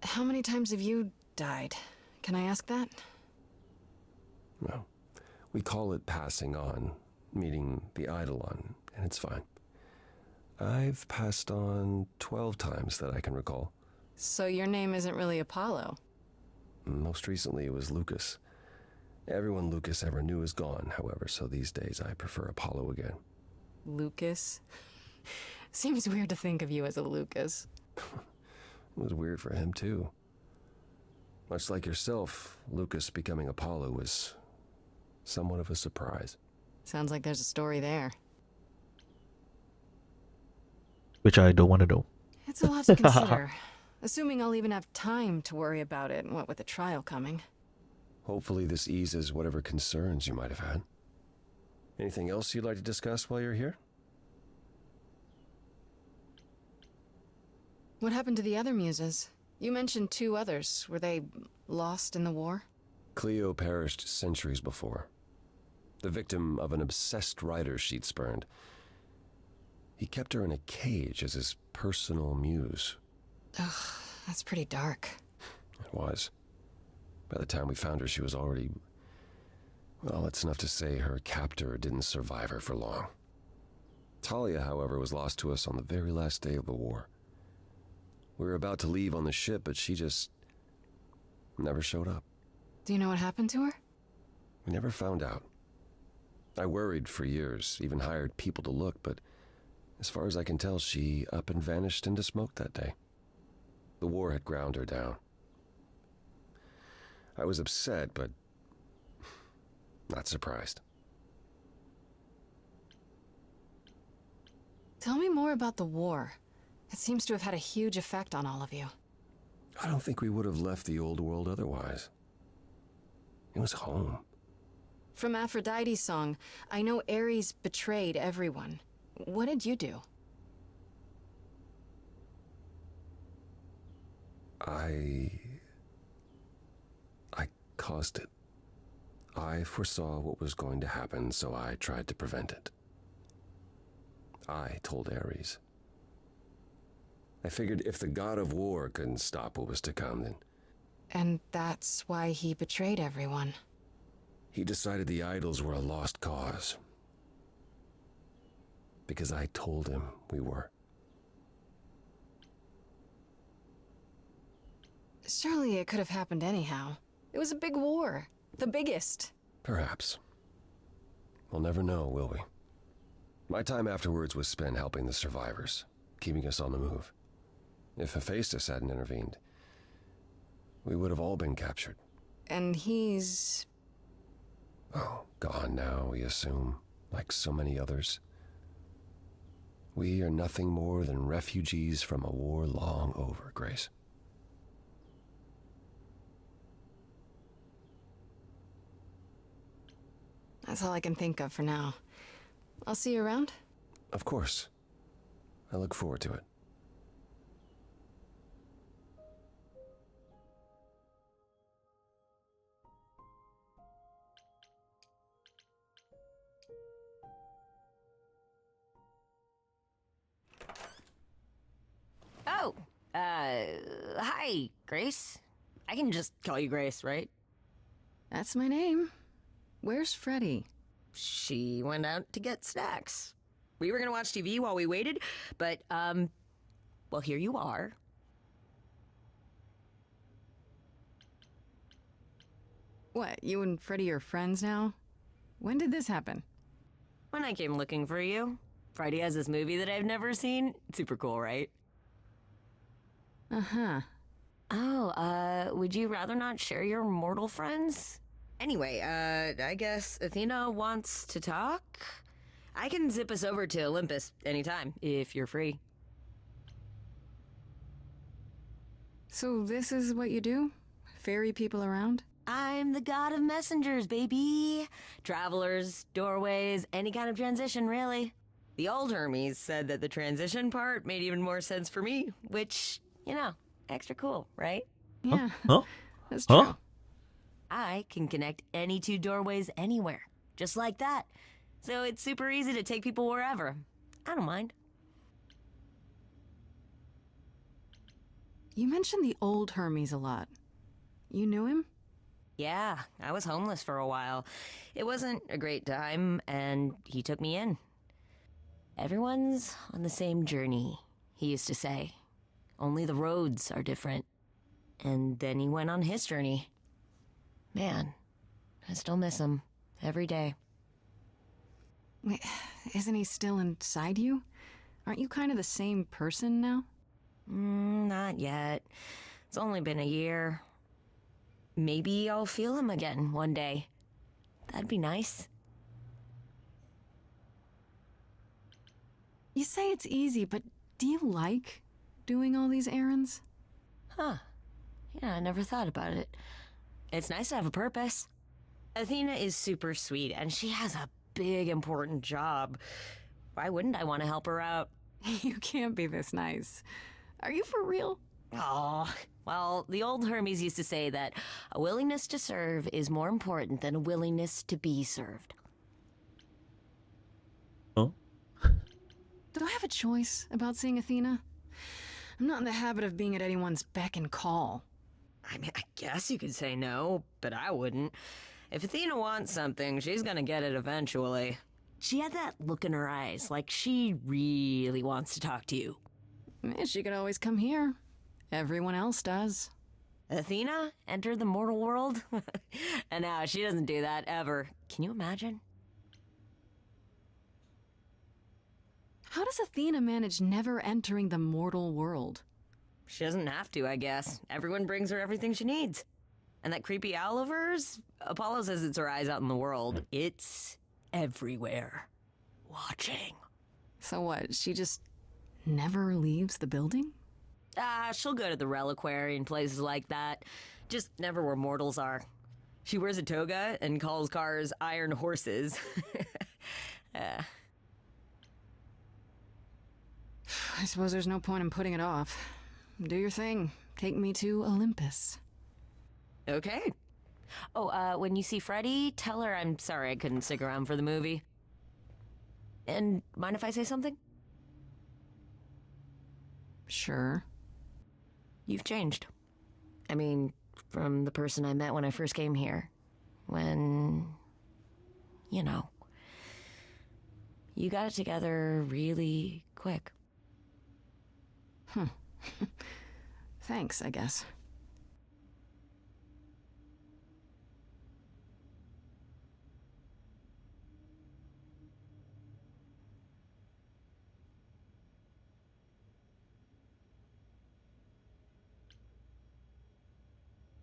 How many times have you died? Can I ask that? Well, we call it passing on, meeting the Eidolon, and it's fine. I've passed on 12 times that I can recall. So your name isn't really Apollo? Most recently it was Lucas. Everyone Lucas ever knew is gone, however, so these days I prefer Apollo again. Lucas? Seems weird to think of you as a Lucas. It was weird for him, too. Much like yourself, Lucas becoming Apollo was somewhat of a surprise. Sounds like there's a story there. Which I don't want to know. It's a lot to consider. Assuming I'll even have time to worry about it, what with the trial coming. Hopefully this eases whatever concerns you might have had. Anything else you'd like to discuss while you're here? What happened to the other muses? You mentioned 2 others. Were they lost in the war? Cleo perished centuries before. The victim of an obsessed writer she'd spurned. He kept her in a cage as his personal muse. Ugh, that's pretty dark. It was. By the time we found her, she was already... Well, it's enough to say her captor didn't survive her for long. Talia, however, was lost to us on the very last day of the war. We were about to leave on the ship, but she just never showed up. Do you know what happened to her? We never found out. I worried for years, even hired people to look, but as far as I can tell, she up and vanished into smoke that day. The war had ground her down. I was upset, but not surprised. Tell me more about the war. It seems to have had a huge effect on all of you. I don't think we would have left the old world otherwise. It was home. From Aphrodite's song, I know Ares betrayed everyone. What did you do? I caused it. I foresaw what was going to happen, so I tried to prevent it. I told Ares. I figured if the god of war couldn't stop what was to come, then... And that's why he betrayed everyone. He decided the idols were a lost cause. Because I told him we were. Surely it could have happened anyhow. It was a big war. The biggest. Perhaps. We'll never know, will we? My time afterwards was spent helping the survivors, keeping us on the move. If Hephaestus hadn't intervened, we would have all been captured. And he's... Oh, gone now, we assume, like so many others. We are nothing more than refugees from a war long over, Grace. That's all I can think of for now. I'll see you around. Of course. I look forward to it. Oh, hi, Grace. I can just call you Grace, right? That's my name. Where's Freddy? She went out to get snacks. We were gonna watch TV while we waited, but, well, here you are. What, you and Freddy are friends now? When did this happen? When I came looking for you. Freddy has this movie that I've never seen. Super cool, right? Uh-huh. Oh, would you rather not share your mortal friends? Anyway, I guess Athena wants to talk? I can zip us over to Olympus anytime, if you're free. So this is what you do? Ferry people around? I'm the god of messengers, baby. Travelers, doorways, any kind of transition, really. The old Hermes said that the transition part made even more sense for me, which, you know, extra cool, right? Yeah, Huh? that's true. Huh? I can connect any two doorways anywhere, just like that. So it's super easy to take people wherever. I don't mind. You mentioned the old Hermes a lot. You knew him? Yeah, I was homeless for a while. It wasn't a great time, and he took me in. Everyone's on the same journey, he used to say. Only the roads are different. And then he went on his journey. Man, I still miss him every day. Wait, isn't he still inside you? Aren't you kind of the same person now? Not yet. It's only been a year. Maybe I'll feel him again one day. That'd be nice. You say it's easy, but do you like doing all these errands? Huh. Yeah, I never thought about it. It's nice to have a purpose. Athena is super sweet, and she has a big, important job. Why wouldn't I want to help her out? You can't be this nice. Are you for real? Oh, well, the old Hermes used to say that a willingness to serve is more important than a willingness to be served. Oh? Do I have a choice about seeing Athena? I'm not in the habit of being at anyone's beck and call. I mean, I guess you could say no, but I wouldn't. If Athena wants something, she's gonna get it eventually. She had that look in her eyes, like she really wants to talk to you. She could always come here. Everyone else does. Athena entered the mortal world? And now she doesn't do that ever. Can you imagine? How does Athena manage never entering the mortal world? She doesn't have to, I guess. Everyone brings her everything she needs. And that creepy owl of hers? Apollo says it's her eyes out in the world. It's everywhere. Watching. So what, she just never leaves the building? She'll go to the reliquary and places like that. Just never where mortals are. She wears a toga and calls cars iron horses. I suppose there's no point in putting it off. Do your thing. Take me to Olympus. Okay. Oh, when you see Freddy, tell her I'm sorry I couldn't stick around for the movie. And mind if I say something? Sure. You've changed. I mean, from the person I met when I first came here. When, you know, you got it together really quick. Thanks, I guess.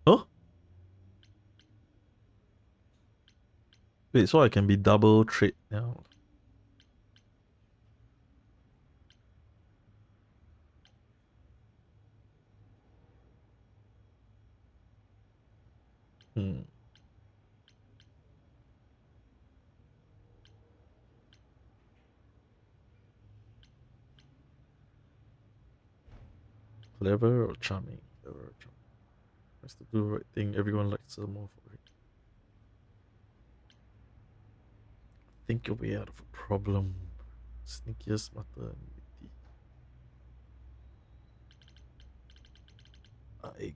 Oh? Wait, so I can be double trade now. Clever or charming? Clever or charming. Has to do the right thing. Everyone likes her more for it. Think your way out of a problem. Sneakier, smarter, and witty. I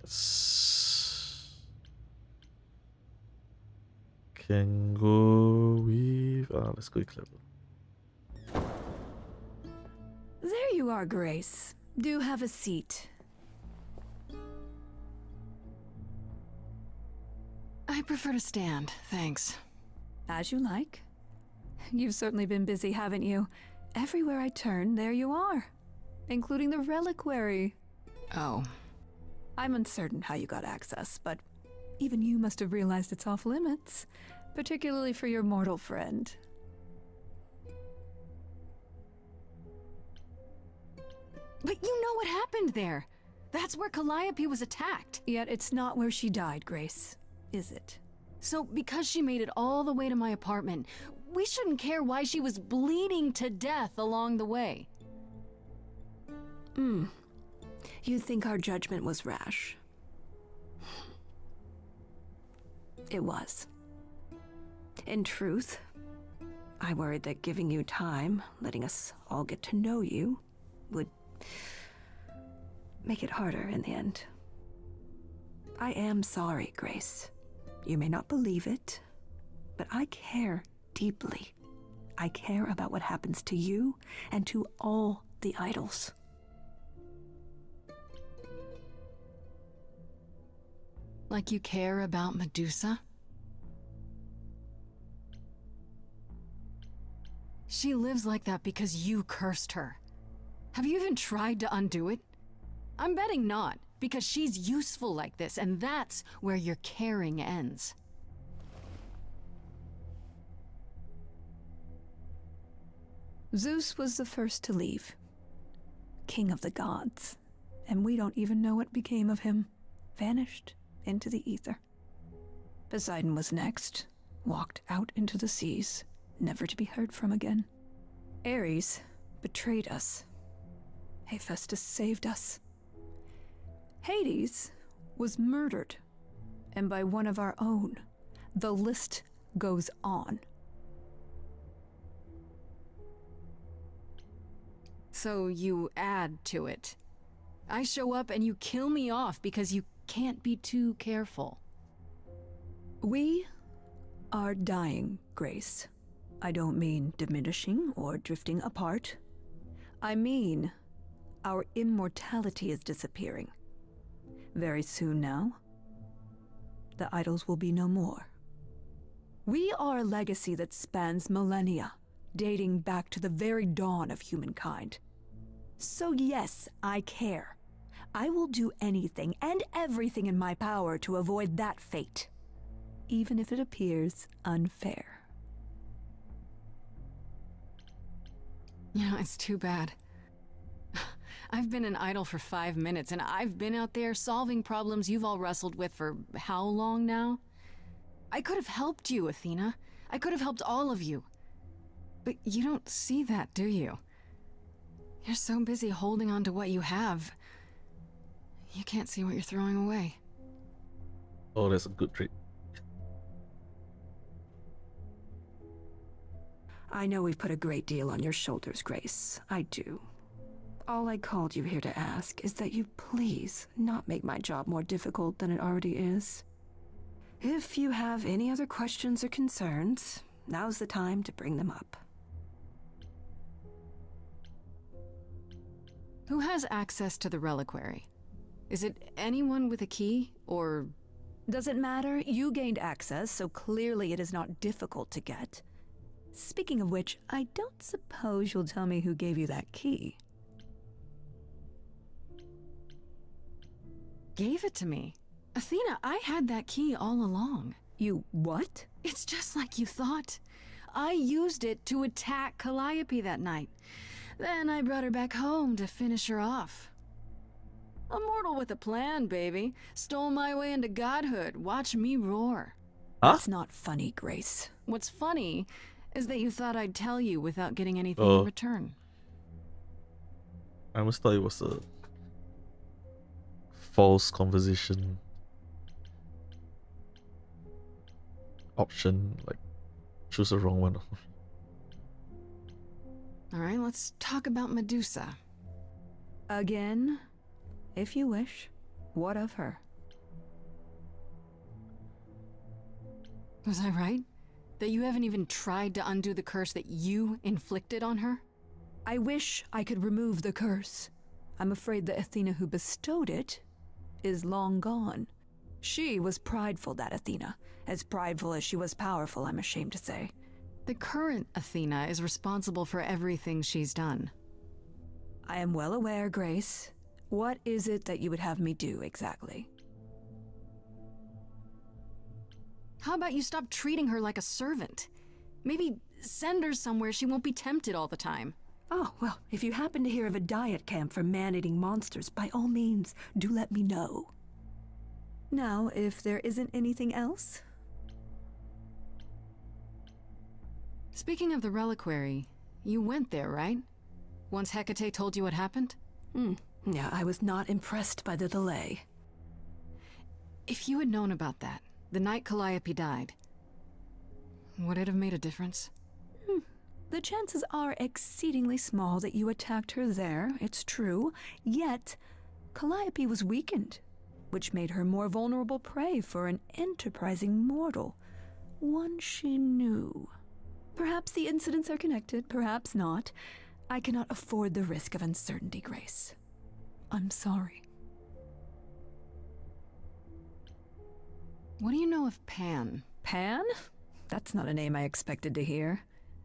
guess. Can go with. Let's go with clever. There you are, Grace. Do have a seat. I prefer to stand, thanks. As you like. You've certainly been busy, haven't you? Everywhere I turn, there you are. Including the reliquary. Oh. I'm uncertain how you got access, but even you must have realized it's off limits. Particularly for your mortal friend. But you know what happened there. That's where Calliope was attacked. Yet it's not where she died, Grace, is it? So because she made it all the way to my apartment, we shouldn't care why she was bleeding to death along the way. You think our judgment was rash? It was. In truth, I worried that giving you time, letting us all get to know you, would make it harder in the end. I am sorry, Grace. You may not believe it, but I care deeply. I care about what happens to you and to all the idols. Like you care about Medusa? She lives like that because you cursed her. Have you even tried to undo it? I'm betting not, because she's useful like this, and that's where your caring ends. Zeus was the first to leave. King of the gods. And we don't even know what became of him. Vanished into the ether. Poseidon was next. Walked out into the seas, never to be heard from again. Ares betrayed us. Hephaestus saved us. Hades was murdered. And by one of our own. The list goes on. So you add to it. I show up and you kill me off because you can't be too careful. We are dying, Grace. I don't mean diminishing or drifting apart. I mean, our immortality is disappearing. Very soon now, the idols will be no more. We are a legacy that spans millennia, dating back to the very dawn of humankind. So yes, I care. I will do anything and everything in my power to avoid that fate, even if it appears unfair. You know, it's too bad. I've been an idol for 5 minutes, and I've been out there solving problems you've all wrestled with for how long now? I could have helped you, Athena. I could have helped all of you. But you don't see that, do you? You're so busy holding on to what you have. You can't see what you're throwing away. Oh, that's a good trait. I know we've put a great deal on your shoulders, Grace. I do. All I called you here to ask is that you please not make my job more difficult than it already is. If you have any other questions or concerns, now's the time to bring them up. Who has access to the reliquary? Is it anyone with a key, or... Doesn't matter. You gained access, so clearly it is not difficult to get. Speaking of which, I don't suppose you'll tell me who gave you that key. Gave it to me. Athena, I had that key all along. You what? It's just like you thought. I used it to attack Calliope that night. Then I brought her back home to finish her off. A mortal with a plan, baby. Stole my way into godhood. Watch me roar. That's not funny, Grace. What's funny is that you thought I'd tell you without getting anything in return. I almost thought it was a false conversation option, like choose the wrong one. Alright, let's talk about Medusa. Again, if you wish. What of her? Was I right? That you haven't even tried to undo the curse that you inflicted on her? I wish I could remove the curse. I'm afraid the Athena who bestowed it is long gone. She was prideful, that Athena. As prideful as she was powerful, I'm ashamed to say. The current Athena is responsible for everything she's done. I am well aware, Grace. What is it that you would have me do exactly? How about you stop treating her like a servant? Maybe send her somewhere she won't be tempted all the time. Oh, well, if you happen to hear of a diet camp for man-eating monsters, by all means, do let me know. Now, if there isn't anything else... Speaking of the reliquary, you went there, right? Once Hecate told you what happened? Yeah, I was not impressed by the delay. If you had known about that, the night Calliope died, would it have made a difference? The chances are exceedingly small that you attacked her there, it's true. Yet, Calliope was weakened, which made her more vulnerable prey for an enterprising mortal. One she knew. Perhaps the incidents are connected, perhaps not. I cannot afford the risk of uncertainty, Grace. I'm sorry. What do you know of Pan? Pan? That's not a name I expected to hear.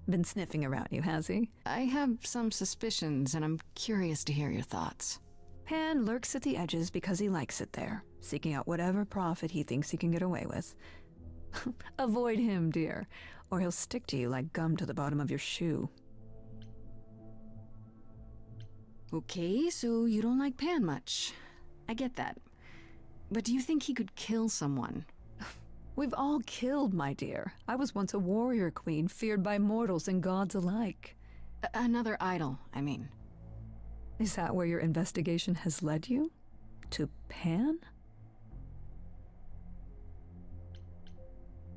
Been sniffing around you, has he? I have some suspicions, and I'm curious to hear your thoughts. Pan lurks at the edges because he likes it there, seeking out whatever profit he thinks he can get away with. Avoid him, dear, or he'll stick to you like gum to the bottom of your shoe. Okay, so you don't like Pan much. I get that. But do you think he could kill someone? We've all killed, my dear. I was once a warrior queen, feared by mortals and gods alike. Another idol, I mean. Is that where your investigation has led you? To Pan?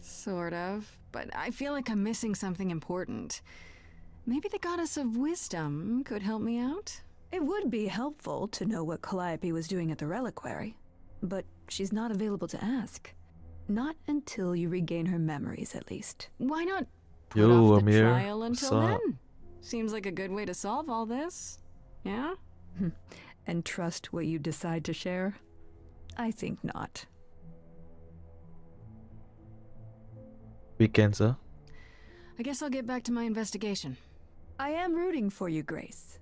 Sort of, but I feel like I'm missing something important. Maybe the goddess of wisdom could help me out? It would be helpful to know what Calliope was doing at the reliquary, but she's not available to ask. Not until you regain her memories, at least. Why not put Yo, off the Amir, trial until what's up? then? Seems like a good way to solve all this. Yeah? And trust what you decide to share? I think not. Weekends, huh? I guess I'll get back to my investigation. I am rooting for you, Grace.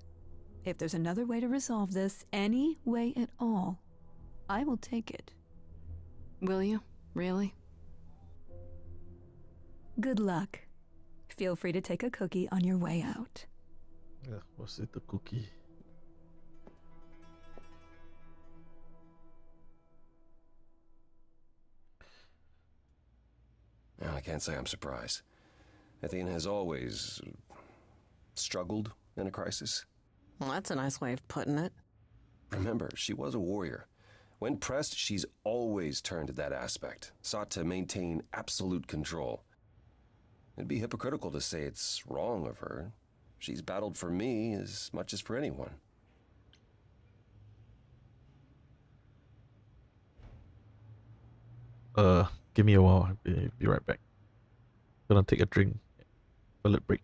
If there's another way to resolve this, any way at all, I will take it. Will you? Really? Good luck. Feel free to take a cookie on your way out. Yeah, was it the cookie? Well, I can't say I'm surprised. Athena has always struggled in a crisis. Well, that's a nice way of putting it. Remember, she was a warrior. When pressed, she's always turned to that aspect, sought to maintain absolute control. It'd be hypocritical to say it's wrong of her. She's battled for me as much as for anyone. Give me a while. I'll be right back. Gonna take a drink. Toilet break.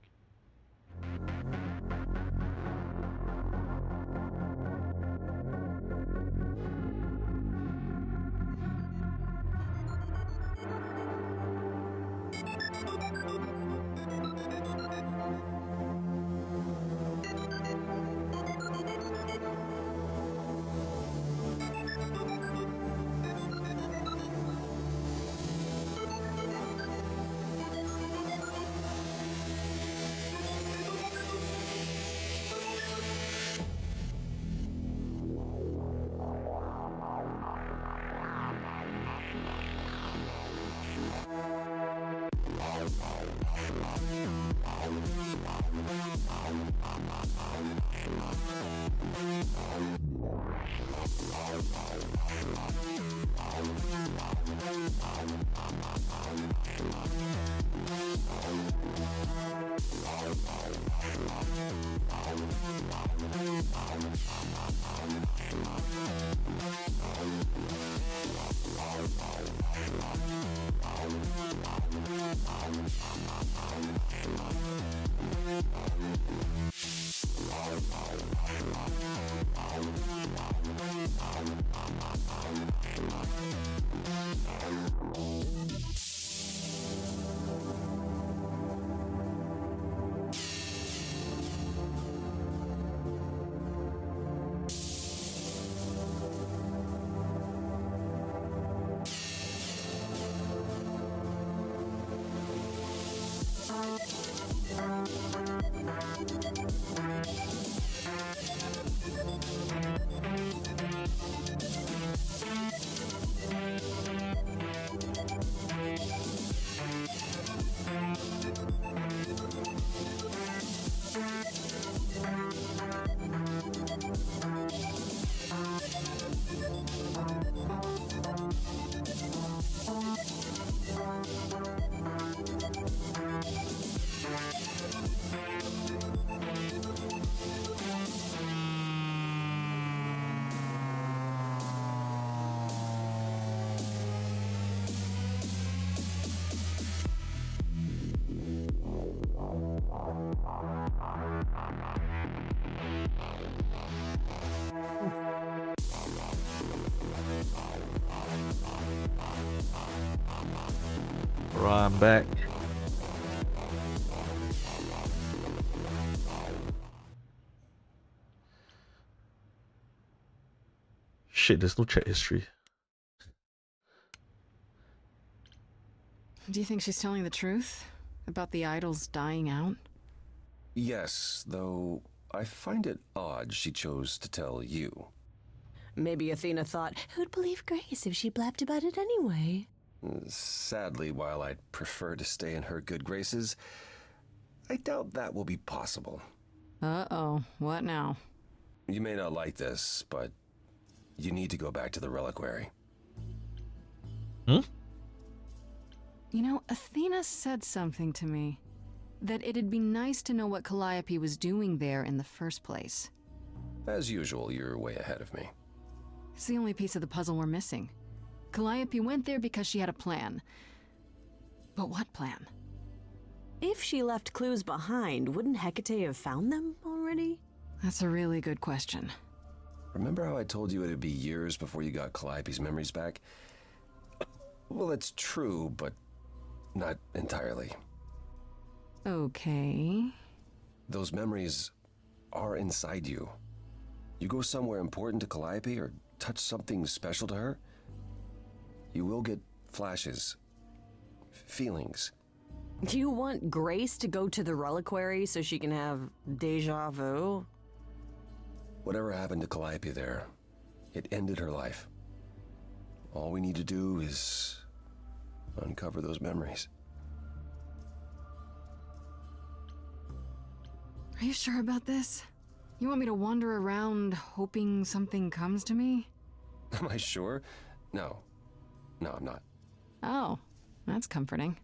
Right, I'm back. Shit, there's no chat history. Do you think she's telling the truth about the idols dying out? Yes, though I find it odd she chose to tell you. Maybe Athena thought, who'd believe Grace if she blabbed about it anyway? Sadly, while I'd prefer to stay in her good graces, I doubt that will be possible. Uh-oh, what now? You may not like this, but you need to go back to the reliquary. Hmm? You know, Athena said something to me. That it'd be nice to know what Calliope was doing there in the first place. As usual, you're way ahead of me. It's the only piece of the puzzle we're missing. Calliope went there because she had a plan. But what plan? If she left clues behind, wouldn't Hecate have found them already? That's a really good question. Remember how I told you it'd be years before you got Calliope's memories back? Well, it's true, but not entirely. Okay. Those memories are inside you. You go somewhere important to Calliope or touch something special to her, you will get flashes, feelings. Do you want Grace to go to the reliquary so she can have deja vu? Whatever happened to Calliope there, it ended her life. All we need to do is uncover those memories. Are you sure about this? You want me to wander around hoping something comes to me? Am I sure? No. No, I'm not. Oh, that's comforting.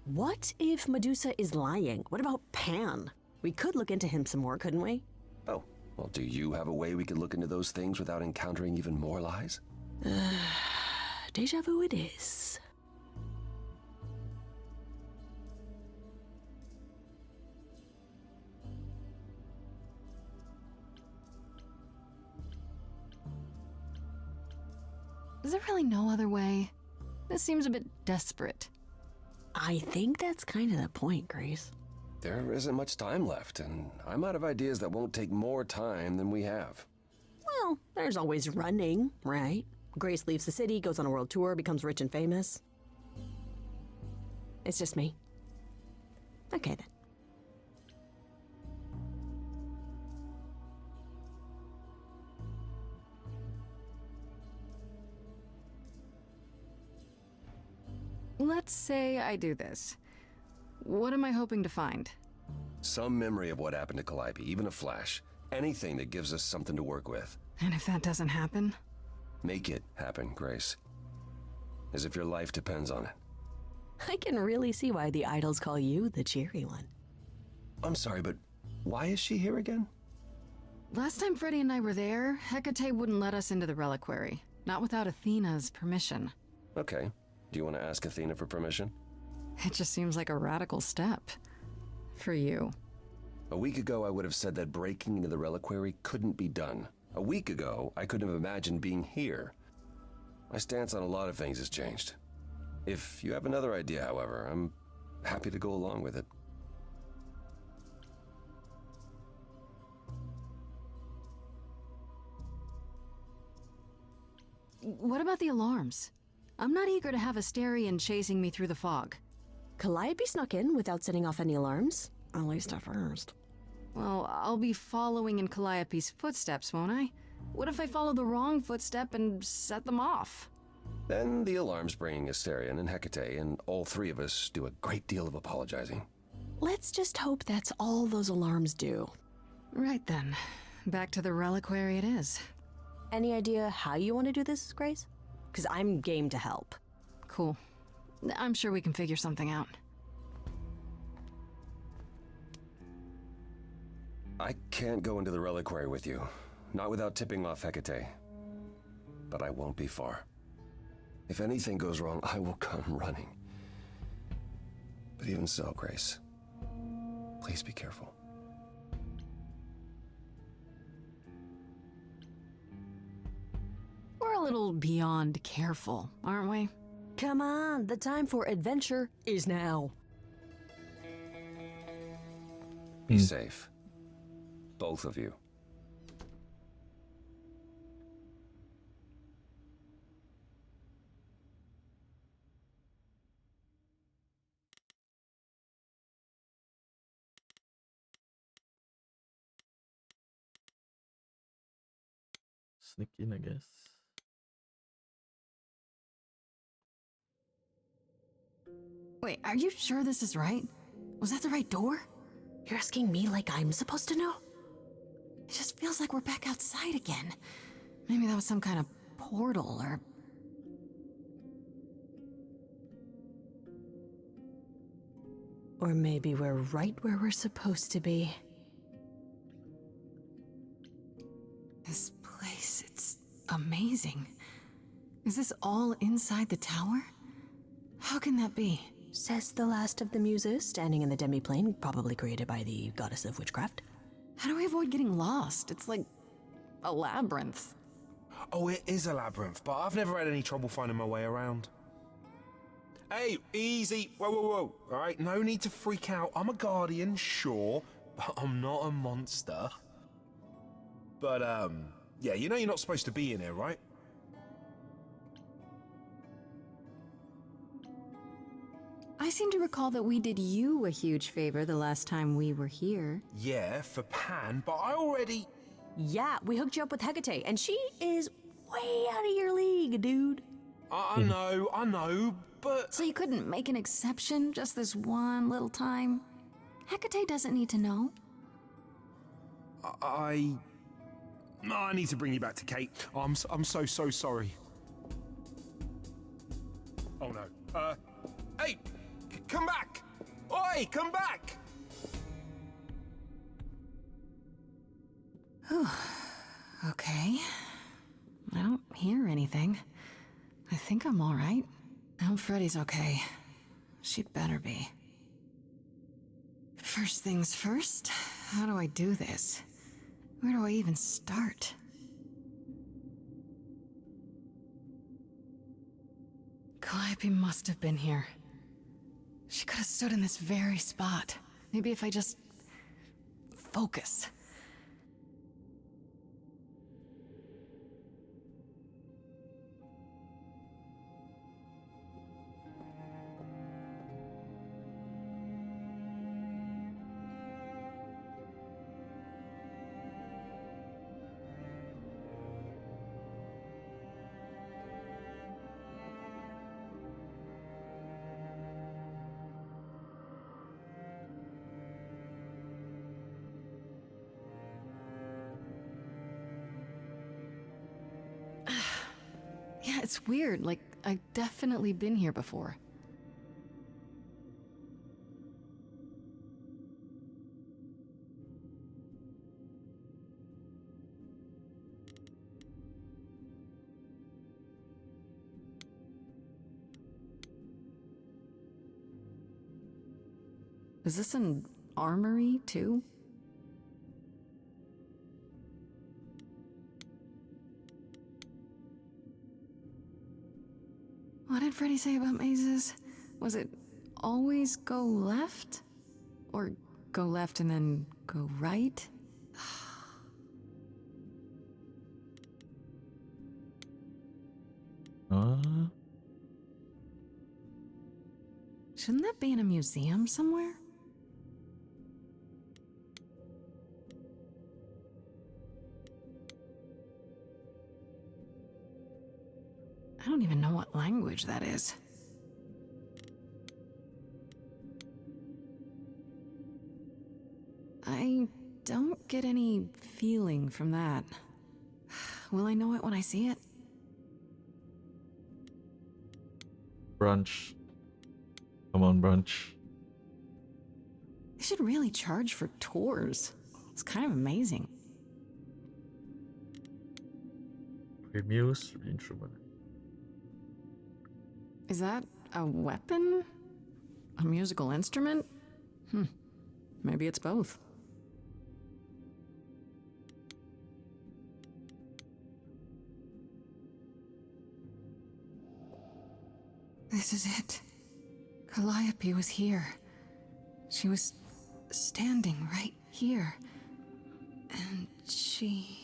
What if Medusa is lying? What about Pan? We could look into him some more, couldn't we? Oh, well, do you have a way we could look into those things without encountering even more lies? Deja vu it is. Is there really no other way? This seems a bit desperate. I think that's kind of the point, Grace. There isn't much time left, and I'm out of ideas that won't take more time than we have. Well, there's always running, right? Grace leaves the city, goes on a world tour, becomes rich and famous. It's just me. Okay, then. Let's say I do this. What am I hoping to find? Some memory of what happened to Calliope, even a flash. Anything that gives us something to work with. And if that doesn't happen? Make it happen, Grace. As if your life depends on it. I can really see why the idols call you the cheery one. I'm sorry, but why is she here again? Last time Freddy and I were there, Hecate wouldn't let us into the reliquary. Not without Athena's permission. Okay. Do you want to ask Athena for permission? It just seems like a radical step. For you. A week ago, I would have said that breaking into the reliquary couldn't be done. A week ago, I couldn't have imagined being here. My stance on a lot of things has changed. If you have another idea, however, I'm happy to go along with it. What about the alarms? I'm not eager to have Asterion chasing me through the fog. Calliope snuck in without setting off any alarms. At least at first. Well, I'll be following in Calliope's footsteps, won't I? What if I follow the wrong footstep and set them off? Then the alarms bring Asterion and Hecate, and all three of us do a great deal of apologizing. Let's just hope that's all those alarms do. Right then. Back to the reliquary it is. Any idea how you want to do this, Grace? Because I'm game to help. Cool. I'm sure we can figure something out. I can't go into the reliquary with you. Not without tipping off Hecate. But I won't be far. If anything goes wrong, I will come running. But even so, Grace, please be careful. We're a little beyond careful, aren't we? Come on, the time for adventure is now. Be safe. Both of you. Sneak in, I guess. Wait, are you sure this is right? Was that the right door? You're asking me like I'm supposed to know? It just feels like we're back outside again. Maybe that was some kind of portal or... Or maybe we're right where we're supposed to be. This place, it's amazing. Is this all inside the tower? How can that be? Says the last of the muses, standing in the demiplane, probably created by the goddess of witchcraft. How do we avoid getting lost? It's like a labyrinth. Oh, it is a labyrinth, but I've never had any trouble finding my way around. Hey, easy. Whoa, whoa, whoa. All right, no need to freak out. I'm a guardian, sure, but I'm not a monster. But, yeah, you know you're not supposed to be in here, right? I seem to recall that we did you a huge favor the last time we were here. Yeah, for Pan, but I already... Yeah, we hooked you up with Hecate, and she is way out of your league, dude. I know, but... So you couldn't make an exception just this one little time? Hecate doesn't need to know. I need to bring you back to Kate. I'm so sorry. Oh no. Hey, come back! Oi, come back! Okay. I don't hear anything. I think I'm all right. I hope Freddy's okay. She better be. First things first, how do I do this? Where do I even start? Calliope must have been here. She could have stood in this very spot. Maybe if I just focus. Yeah, it's weird. Like, I've definitely been here before. Is this an armory, too? What did Freddy say about mazes? Was it always go left? Or go left and then go right? Shouldn't that be in a museum somewhere? I don't even know what language that is. I don't get any feeling from that. Will I know it when I see it? Brunch. Come on, brunch. They should really charge for tours. It's kind of amazing. Muse instrument. Is that a weapon? A musical instrument? Maybe it's both. This is it. Calliope was here. She was standing right here. And she...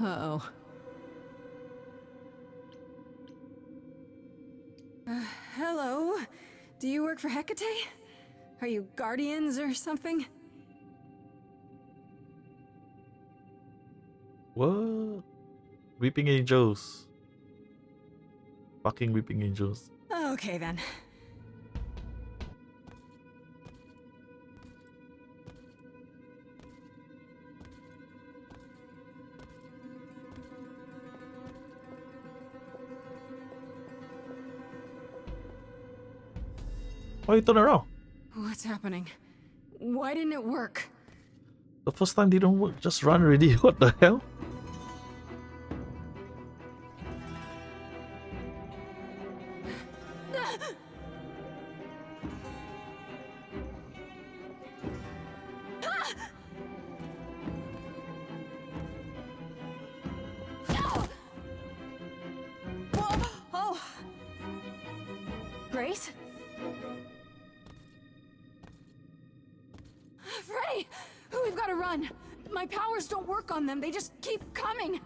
Uh-oh. Hello? Do you work for Hecate? Are you guardians or something? What? Weeping angels. Fucking weeping angels. Okay then. Why you turn around? What's happening? Why didn't it work? The first time didn't work, just run already. What the hell? Oh! Grace? Freddy! We've got to run! My powers don't work on them, they just keep coming!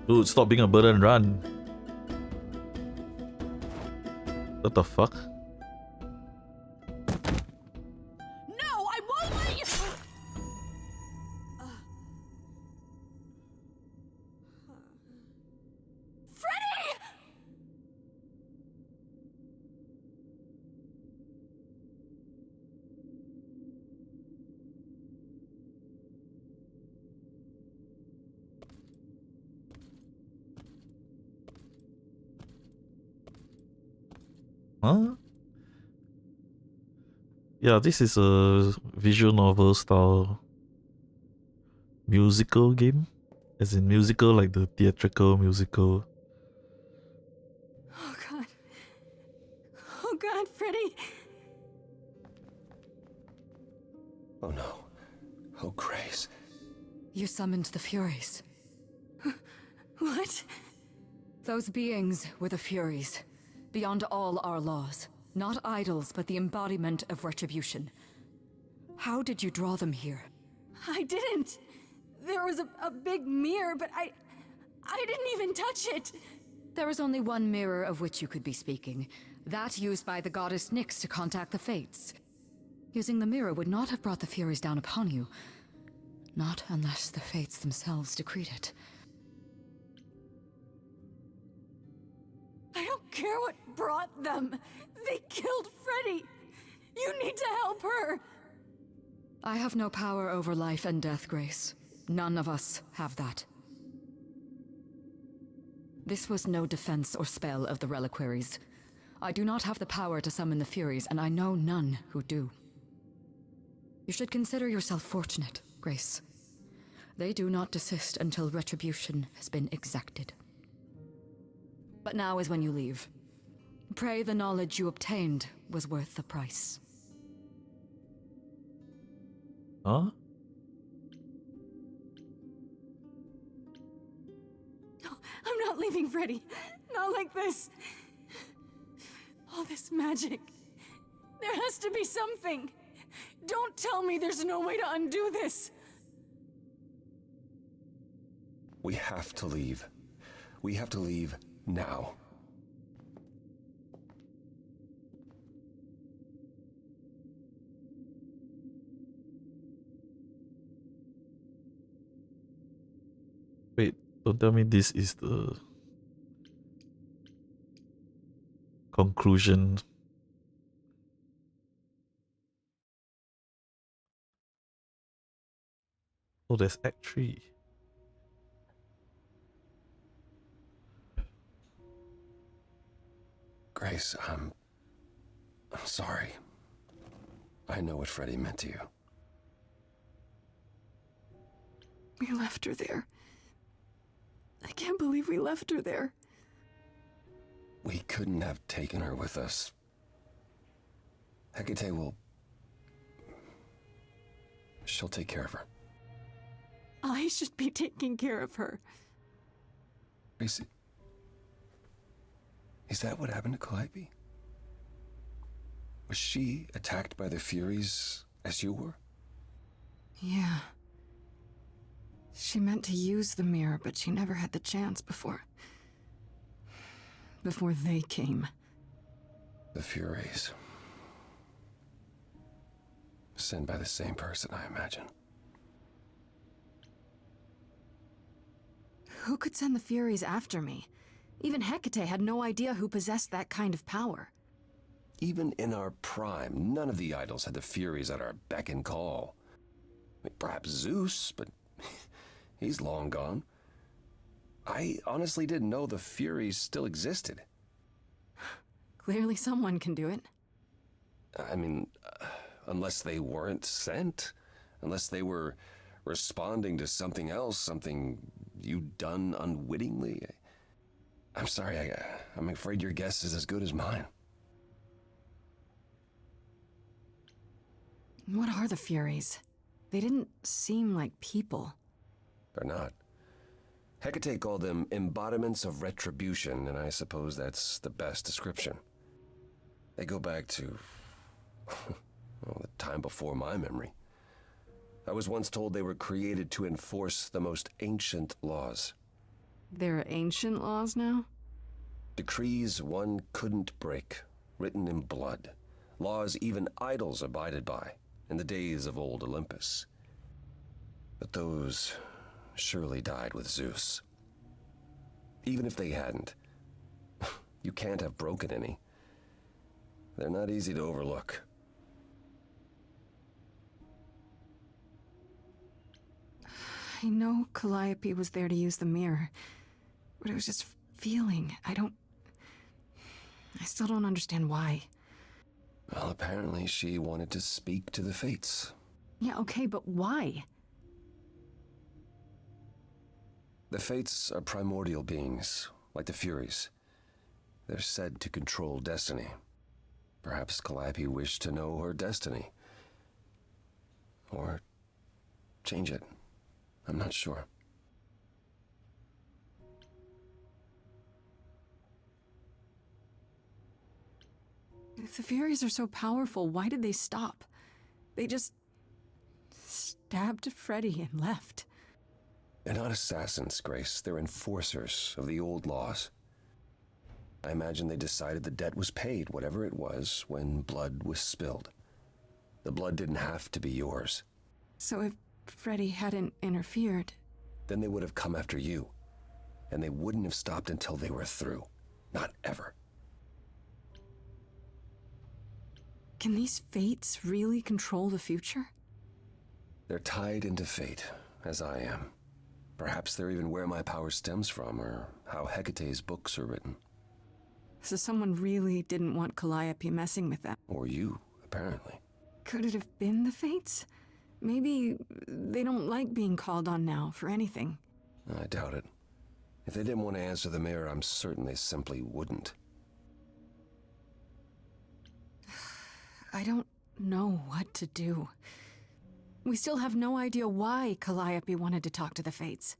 Dude, stop being a burden and run. What the fuck? No, I won't let you. Freddy! Huh? Yeah, this is a visual novel style musical game. As in musical, like the theatrical musical. Oh god. Oh god, Freddy. Oh no. Oh, Grace. You summoned the Furies. What? Those beings were the Furies, beyond all our laws. Not idols, but the embodiment of retribution. How did you draw them here? I didn't. There was a big mirror, but I didn't even touch it. There is only one mirror of which you could be speaking. That used by the goddess Nyx to contact the Fates. Using the mirror would not have brought the Furies down upon you. Not unless the Fates themselves decreed it. I don't care what brought them. They killed Freddy. You need to help her. I have no power over life and death, Grace. None of us have that. This was no defense or spell of the reliquaries. I do not have the power to summon the Furies, and I know none who do. You should consider yourself fortunate, Grace. They do not desist until retribution has been exacted. But now is when you leave. Pray the knowledge you obtained was worth the price. Huh? I'm not leaving Freddy. Not like this. All this magic. There has to be something. Don't tell me there's no way to undo this. We have to leave. We have to leave now. Wait, don't tell me this is the conclusion. Oh, there's Act 3. Grace, I'm sorry. I know what Freddy meant to you. We left her there. I can't believe we left her there. We couldn't have taken her with us. Hecate will... She'll take care of her. I should be taking care of her. Grace, is that what happened to Calliope? Was she attacked by the Furies as you were? Yeah. She meant to use the mirror, but she never had the chance before they came. The Furies. Sent by the same person, I imagine. Who could send the Furies after me? Even Hecate had no idea who possessed that kind of power. Even in our prime, none of the idols had the Furies at our beck and call. Perhaps Zeus, but he's long gone. I honestly didn't know the Furies still existed. Clearly someone can do it. I mean, unless they weren't sent, unless they were responding to something else, something you'd done unwittingly. I'm sorry, I'm afraid your guess is as good as mine. What are the Furies? They didn't seem like people. They're not. Hecate called them embodiments of retribution, and I suppose that's the best description. They go back to, well, the time before my memory. I was once told they were created to enforce the most ancient laws. There are ancient laws now? Decrees one couldn't break, written in blood. Laws even idols abided by in the days of old Olympus. But those surely died with Zeus. Even if they hadn't, you can't have broken any. They're not easy to overlook. I know Calliope was there to use the mirror, but it was just feeling. I still don't understand why. Well, apparently she wanted to speak to the Fates. Yeah, okay, but why? The Fates are primordial beings, like the Furies. They're said to control destiny. Perhaps Calliope wished to know her destiny. Or change it. I'm not sure. If the Furies are so powerful, why did they stop? They just stabbed Freddy and left. They're not assassins, Grace. They're enforcers of the old laws. I imagine they decided the debt was paid, whatever it was, when blood was spilled. The blood didn't have to be yours. So if Freddy hadn't interfered... Then they would have come after you. And they wouldn't have stopped until they were through. Not ever. Can these Fates really control the future? They're tied into fate, as I am. Perhaps they're even where my power stems from, or how Hecate's books are written. So someone really didn't want Calliope messing with them. Or you, apparently. Could it have been the Fates? Maybe they don't like being called on now for anything. I doubt it. If they didn't want to answer the mirror, I'm certain they simply wouldn't. I don't know what to do. We still have no idea why Calliope wanted to talk to the Fates.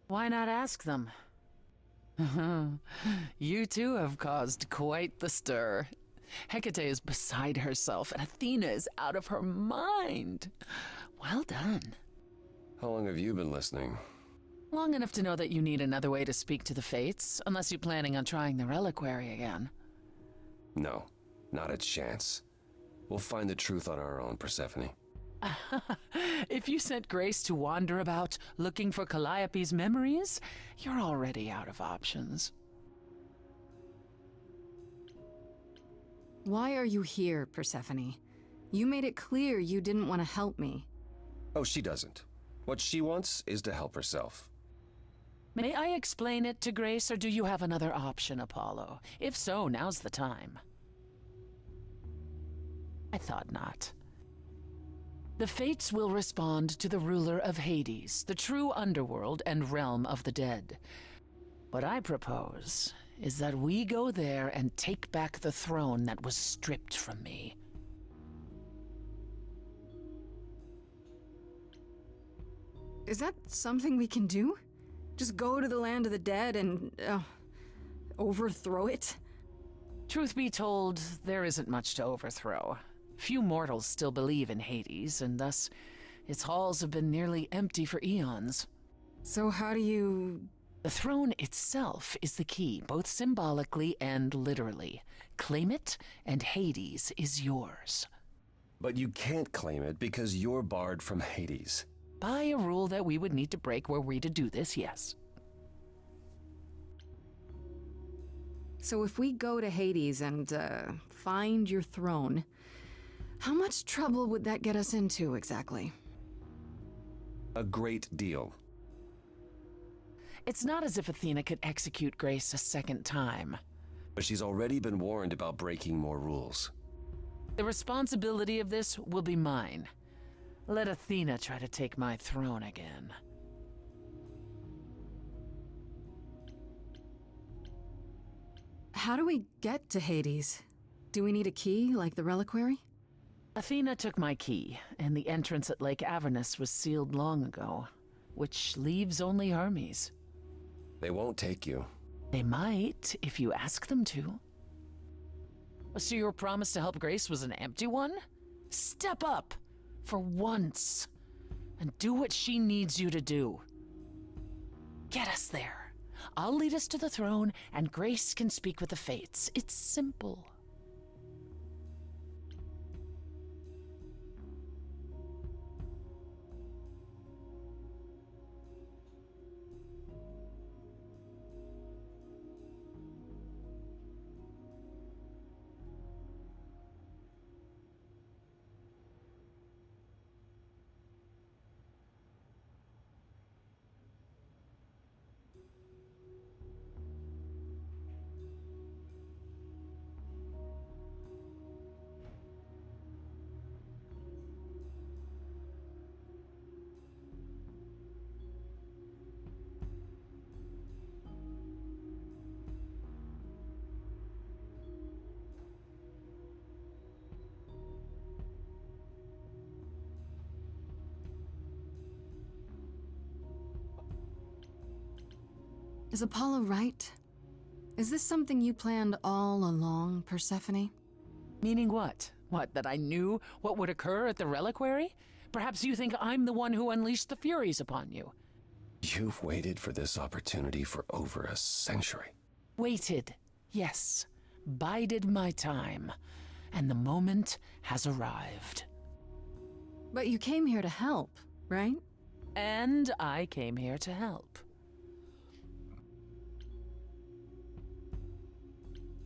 Why not ask them? You too have caused quite the stir. Hecate is beside herself, and Athena is out of her mind. Well done. How long have you been listening? Long enough to know that you need another way to speak to the Fates, unless you're planning on trying the reliquary again. No, not a chance. We'll find the truth on our own, Persephone. If you sent Grace to wander about looking for Calliope's memories, you're already out of options. Why are you here, Persephone? You made it clear you didn't want to help me. Oh, she doesn't. What she wants is to help herself. May I explain it to Grace, or do you have another option, Apollo? If so, now's the time. I thought not. The Fates will respond to the ruler of Hades, the true underworld and realm of the dead. What I propose is that we go there and take back the throne that was stripped from me. Is that something we can do? Just go to the land of the dead and, overthrow it? Truth be told, there isn't much to overthrow. Few mortals still believe in Hades, and thus its halls have been nearly empty for eons. So how do you... The throne itself is the key, both symbolically and literally. Claim it, and Hades is yours. But you can't claim it because you're barred from Hades. By a rule that we would need to break were we to do this, yes. So if we go to Hades and, find your throne, how much trouble would that get us into, exactly? A great deal. It's not as if Athena could execute Grace a second time. But she's already been warned about breaking more rules. The responsibility of this will be mine. Let Athena try to take my throne again. How do we get to Hades? Do we need a key, like the reliquary? Athena took my key, and the entrance at Lake Avernus was sealed long ago, which leaves only Hermes. They won't take you. They might, if you ask them to. So your promise to help Grace was an empty one? Step up, for once, and do what she needs you to do. Get us there. I'll lead us to the throne, and Grace can speak with the Fates. It's simple. Is Apollo right? Is this something you planned all along, Persephone? Meaning what? What, that I knew what would occur at the reliquary? Perhaps you think I'm the one who unleashed the Furies upon you. You've waited for this opportunity for over a century. Waited, yes. Bided my time. And the moment has arrived. But you came here to help, right? And I came here to help.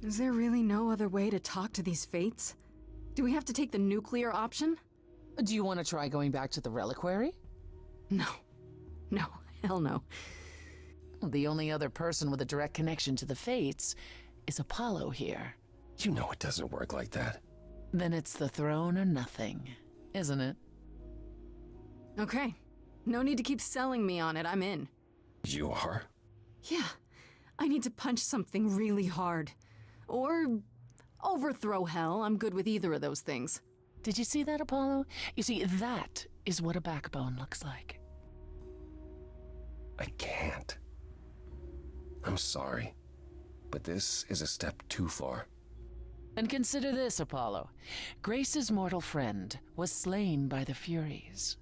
Is there really no other way to talk to these Fates? Do we have to take the nuclear option? Do you want to try going back to the reliquary? No. No, hell no. The only other person with a direct connection to the Fates is Apollo here. You know it doesn't work like that. Then it's the throne or nothing, isn't it? Okay. No need to keep selling me on it, I'm in. You are? Yeah. I need to punch something really hard. Or overthrow hell. I'm good with either of those things. Did you see that, Apollo? You see, that is what a backbone looks like. I can't. I'm sorry, but this is a step too far. And consider this, Apollo. Grace's mortal friend was slain by the Furies,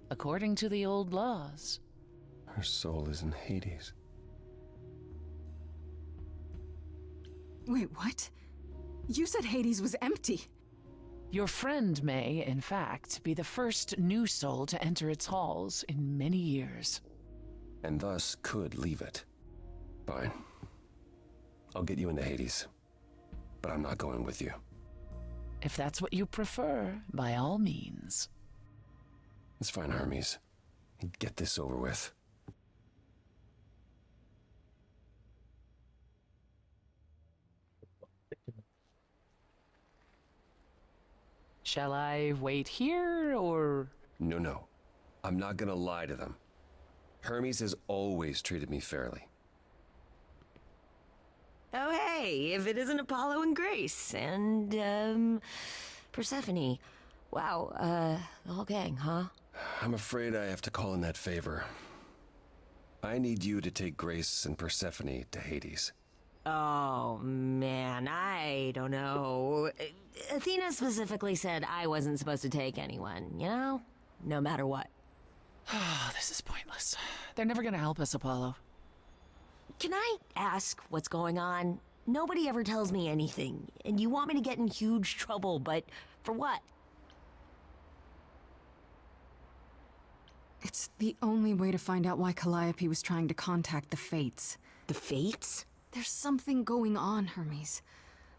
according to the old laws. Her soul is in Hades. Wait, what? You said Hades was empty. Your friend may, in fact, be the first new soul to enter its halls in many years. And thus could leave it. Fine. I'll get you into Hades. But I'm not going with you. If that's what you prefer, by all means. It's fine, Hermes. Get this over with. Shall I wait here, or...? No. I'm not gonna lie to them. Hermes has always treated me fairly. Oh, hey, if it isn't Apollo and Grace, and, Persephone. Wow, the whole gang, huh? I'm afraid I have to call in that favor. I need you to take Grace and Persephone to Hades. Oh, man, I don't know. Athena specifically said I wasn't supposed to take anyone, you know? No matter what. This is pointless. They're never gonna help us, Apollo. Can I ask what's going on? Nobody ever tells me anything, and you want me to get in huge trouble, but for what? It's the only way to find out why Calliope was trying to contact the Fates. The Fates? There's something going on, Hermes.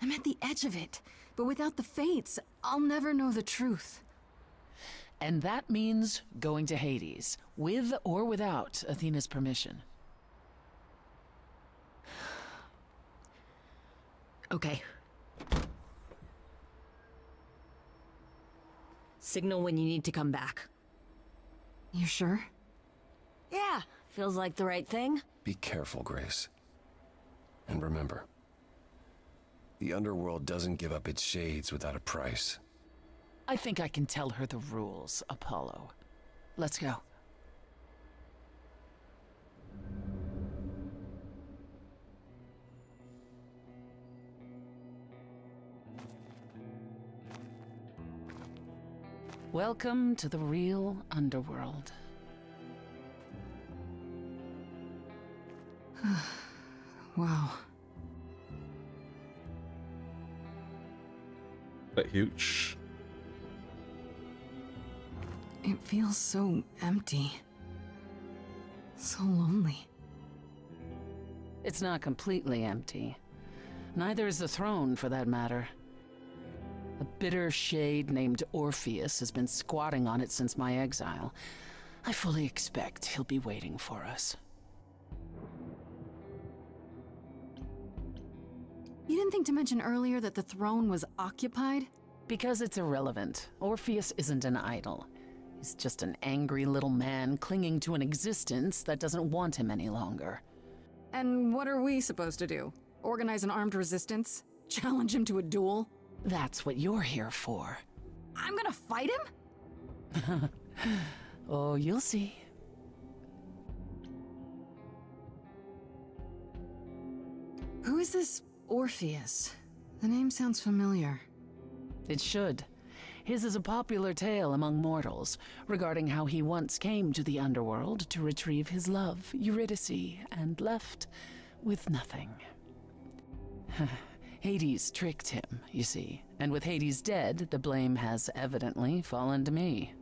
I'm at the edge of it, but without the Fates, I'll never know the truth. And that means going to Hades, with or without Athena's permission. Okay. Signal when you need to come back. You sure? Yeah, feels like the right thing. Be careful, Grace. And remember, the underworld doesn't give up its shades without a price. I think I can tell her the rules, Apollo. Let's go. Welcome to the real underworld. Wow. That huge. It feels so empty. So lonely. It's not completely empty. Neither is the throne, for that matter. A bitter shade named Orpheus has been squatting on it since my exile. I fully expect he'll be waiting for us. You didn't think to mention earlier that the throne was occupied? Because it's irrelevant. Orpheus isn't an idol. He's just an angry little man clinging to an existence that doesn't want him any longer. And what are we supposed to do? Organize an armed resistance? Challenge him to a duel? That's what you're here for. I'm gonna fight him? Oh, you'll see. Who is this Orpheus? The name sounds familiar. It should. His is a popular tale among mortals regarding how he once came to the underworld to retrieve his love, Eurydice, and left with nothing. Hades tricked him, you see, and with Hades dead, the blame has evidently fallen to me.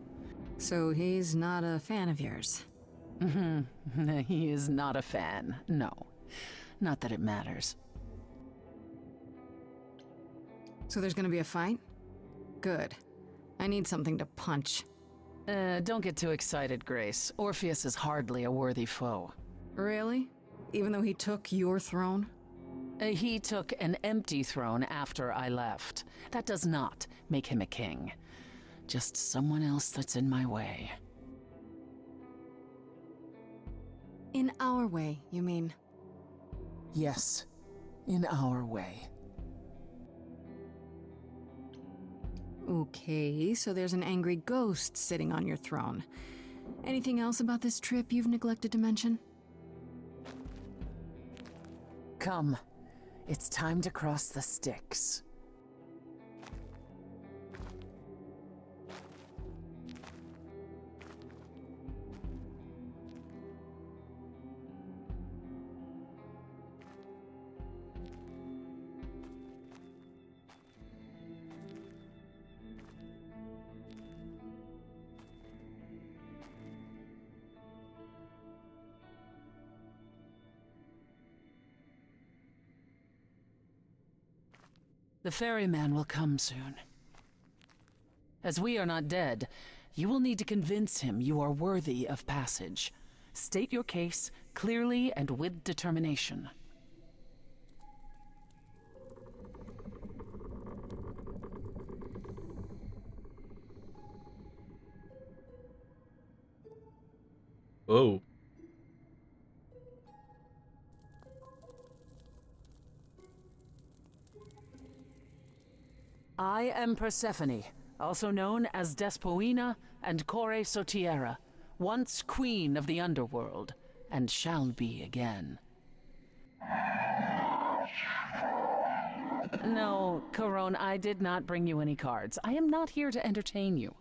So he's not a fan of yours? He is not a fan, no. Not that it matters. So there's gonna be a fight? Good. I need something to punch. Don't get too excited, Grace. Orpheus is hardly a worthy foe. Really? Even though he took your throne? He took an empty throne after I left. That does not make him a king. Just someone else that's in my way. In our way, you mean? Yes, in our way. Okay, so there's an angry ghost sitting on your throne. Anything else about this trip you've neglected to mention? Come. It's time to cross the Styx. The ferryman will come soon. As we are not dead, you will need to convince him you are worthy of passage. State your case clearly and with determination. Oh. I am Persephone, also known as Despoina and Kore Sotiera, once queen of the underworld, and shall be again. No, Corone, I did not bring you any cards. I am not here to entertain you.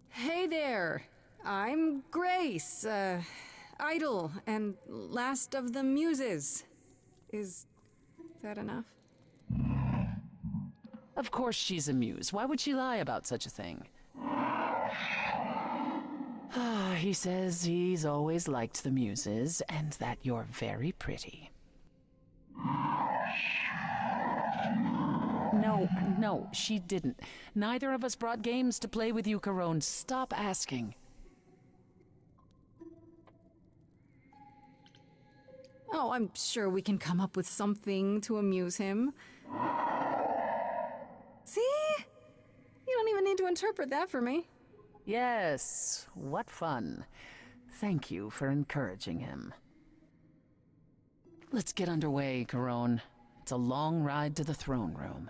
Hey there! I'm Grace, idol and last of the muses. Is that enough? Of course she's a muse. Why would she lie about such a thing? He says he's always liked the muses, and that you're very pretty. No, she didn't. Neither of us brought games to play with you, Corone. Stop asking. Oh, I'm sure we can come up with something to amuse him. See? You don't even need to interpret that for me. Yes, what fun. Thank you for encouraging him. Let's get underway, Corone. It's a long ride to the throne room.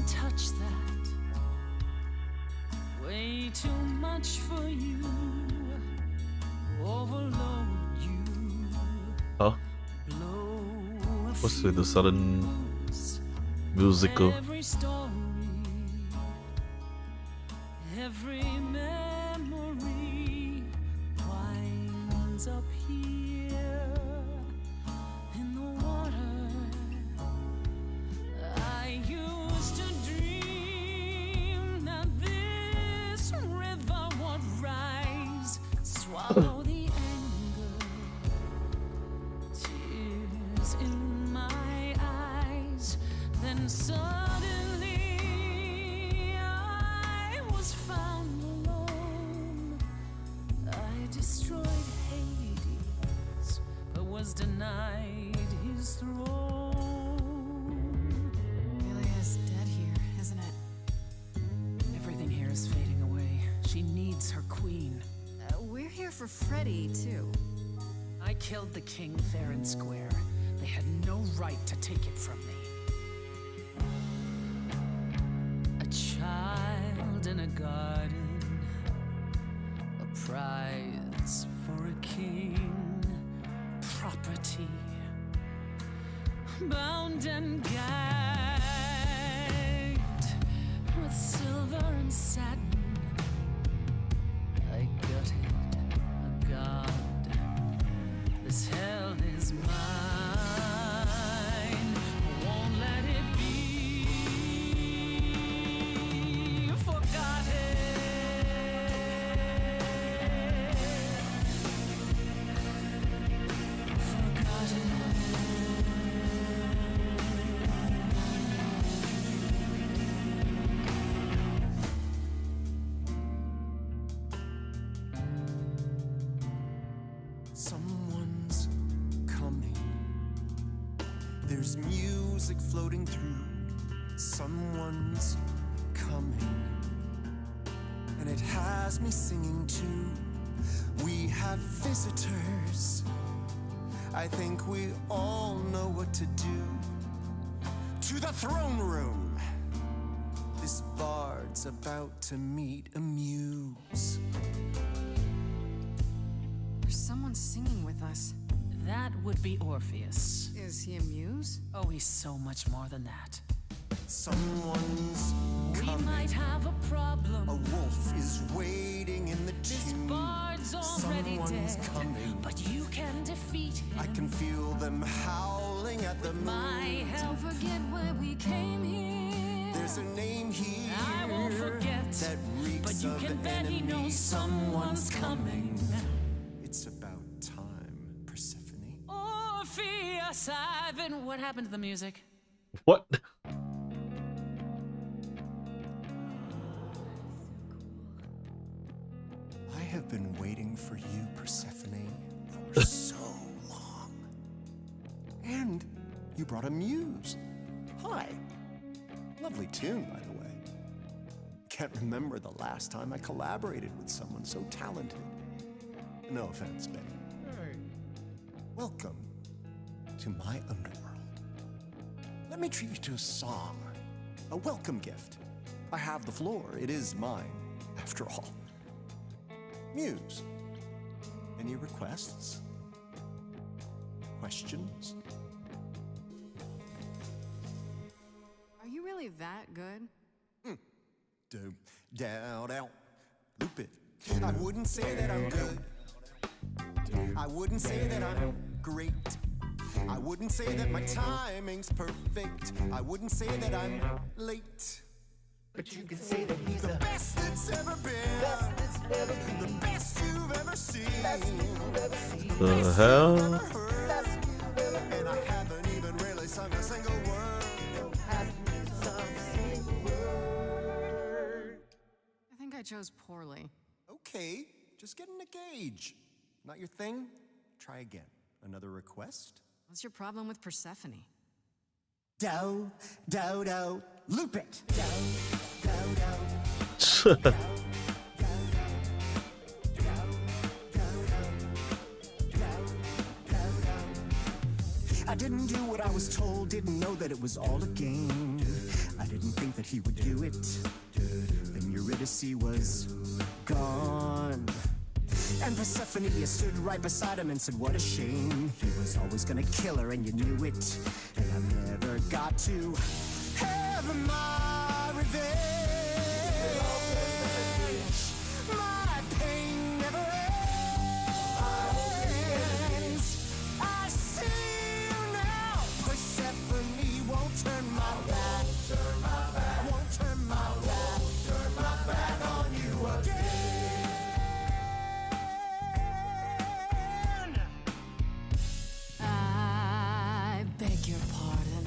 Don't touch that. Way too much for you. Overload you. Huh? What's with the sudden musical? Every story, every memory winds up here in the water. I used to dream that this river would rise, swallow the anger, tears in my eyes. Then suddenly I was found alone. I destroyed Hades, but was denied his throne. Ilia's dead here, isn't it? Everything here is fading away. She needs her queen. We're here for Freddy, too. I killed the king fair and square. They had no right to take it from me. A child in a garden, a prize for a king, property, bound and gagged with silver and satin. I gutted a god. This hell is mine. Won't let it be forgotten. Someone's coming. There's music floating through. Someone's coming. And it has me singing too. We have visitors. I think we all know what to do. To the throne room. This bard's about to meet a muse. There's someone singing with us. That would be Orpheus. Is he a muse? Oh, he's so much more than that. Someone's We coming. might have a problem. A wolf is waiting in the This tomb. bard's already Someone's dead, coming. but you can defeat him. I can feel them howling at the moon. My help. Don't forget why we came here. There's a name here I won't forget, that reeks but you of can bet he enemy. knows someone's coming. It's about time, Persephone. Orpheus, I've been. What happened to the music? What? I have been waiting for you, Persephone, for so long. And you brought a muse. Hi. Lovely tune, by the way. Can't remember the last time I collaborated with someone so talented. No offense, Betty. Welcome to my underworld. Let me treat you to a song, a welcome gift. I have the floor. It is mine, after all. Muse, any requests? Questions? Are you really that good? Down, loop it. I wouldn't say that I'm good. I wouldn't say that I'm great. I wouldn't say that my timing's perfect. I wouldn't say that I'm late. But you can say that he's the best that's ever been. The best you've ever seen. The hell? And I haven't even really sung a single word. I think I chose poorly. Okay, just getting a gauge. Not your thing? Try again. Another request? What's your problem with Persephone? Do, loop it. I didn't do what I was told, didn't know that it was all a game. I didn't think that he would do it. Then Eurydice was gone. And Persephone stood right beside him and said, what a shame. He was always gonna kill her and you knew it. And I never got to have my revenge. My pain never ends. I see you now. Persephone won't turn my back. Won't turn my back. Turn my back on you again. I beg your pardon.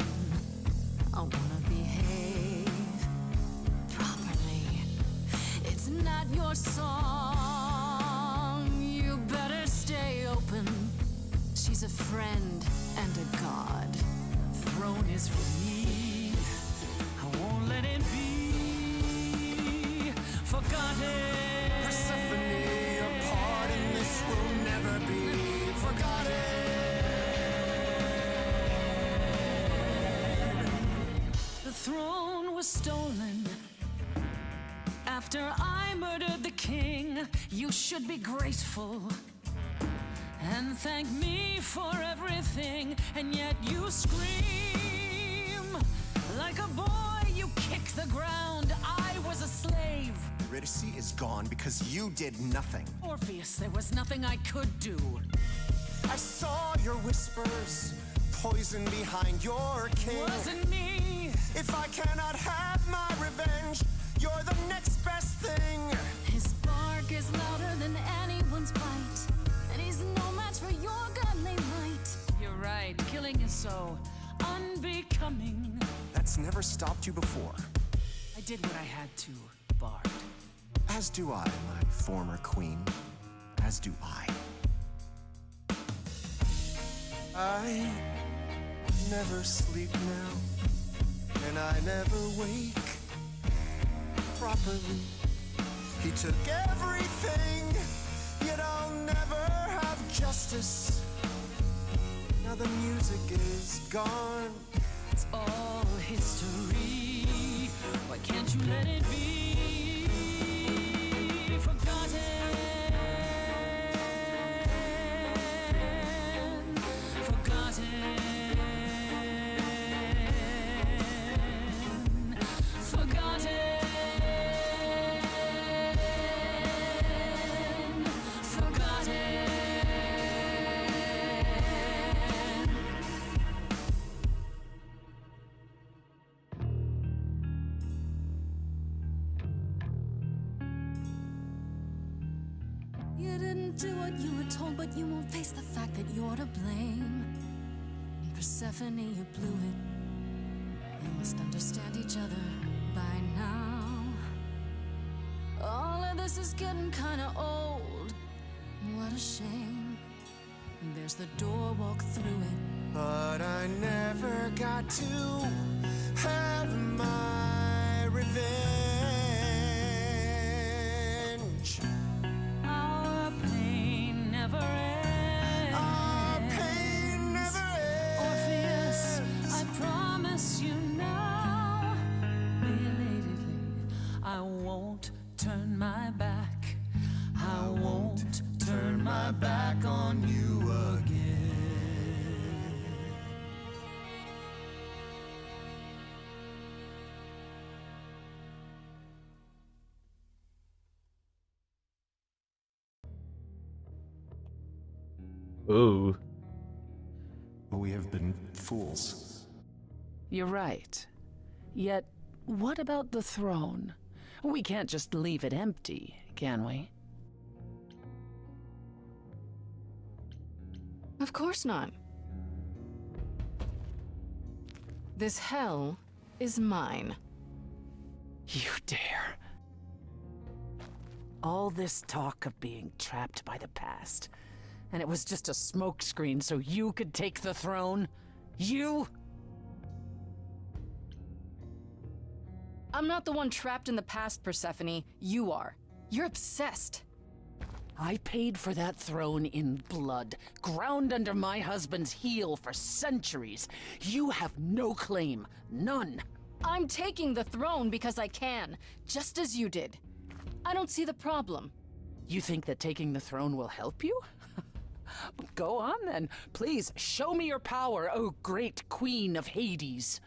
I wanna behave properly. It's not your song. You better stay open. She's a friend and a god. Throne is for me. I won't let it be forgotten. Persephone, your part in this will never be forgotten. The throne was stolen after I murdered the king. You should be grateful and thank me for everything. And yet you scream like a boy. You kick the ground. I was a slave. Eurydice is gone because you did nothing. Orpheus, there was nothing I could do. I saw your whispers, poison behind your king. Wasn't me. If I cannot have my revenge, you're the next best thing. His bark is louder than anyone's bite, and he's no match for your godly might. You're right. Killing is so unbecoming. That's never stopped you before. I did what I had to, Bard. As do I, my former queen. As do I. I never sleep now, and I never wake properly. He took everything, yet I'll never have justice. Now the music is gone. It's all history. Why can't you let it be forgotten? Forgotten. Forgotten. Forgotten. You didn't do what you were told, but you won't face the fact that you're to blame. Persephone, you blew it. You must understand each other by now. All of this is getting kinda old. What a shame. There's the door, walk through it. But I never got to have my revenge. Our pain never ends. Our pain never ends. Orpheus, I promise you now, belatedly, I won't turn my back. I won't turn my back on you again. Oh. We have been fools. You're right. Yet, what about the throne? We can't just leave it empty, can we? Of course not. This hell is mine. You dare. All this talk of being trapped by the past, and it was just a smokescreen so you could take the throne? You? I'm not the one trapped in the past, Persephone. You are. You're obsessed. I paid for that throne in blood, ground under my husband's heel for centuries. You have no claim. None. I'm taking the throne because I can, just as you did. I don't see the problem. You think that taking the throne will help you? Go on then. Please, show me your power, oh great queen of Hades.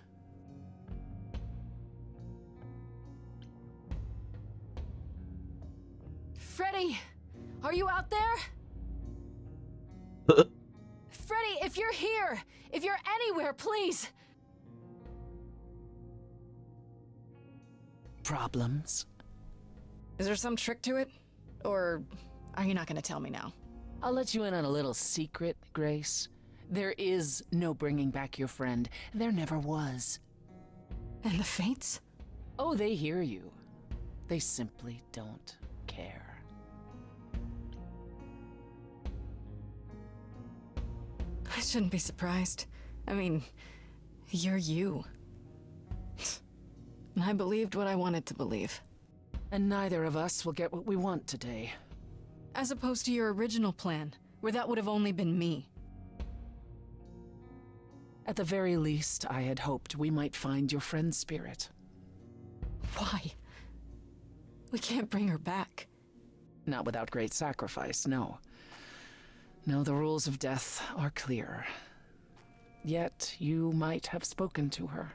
Freddy, are you out there? Freddy, if you're here, if you're anywhere, please. Problems? Is there some trick to it? Or are you not going to tell me now? I'll let you in on a little secret, Grace. There is no bringing back your friend. There never was. And the Fates? Oh, they hear you. They simply don't care. I shouldn't be surprised. I mean, you're you. And I believed what I wanted to believe. And neither of us will get what we want today. As opposed to your original plan, where that would have only been me. At the very least, I had hoped we might find your friend's spirit. Why? We can't bring her back. Not without great sacrifice, no. No, the rules of death are clear. Yet, you might have spoken to her.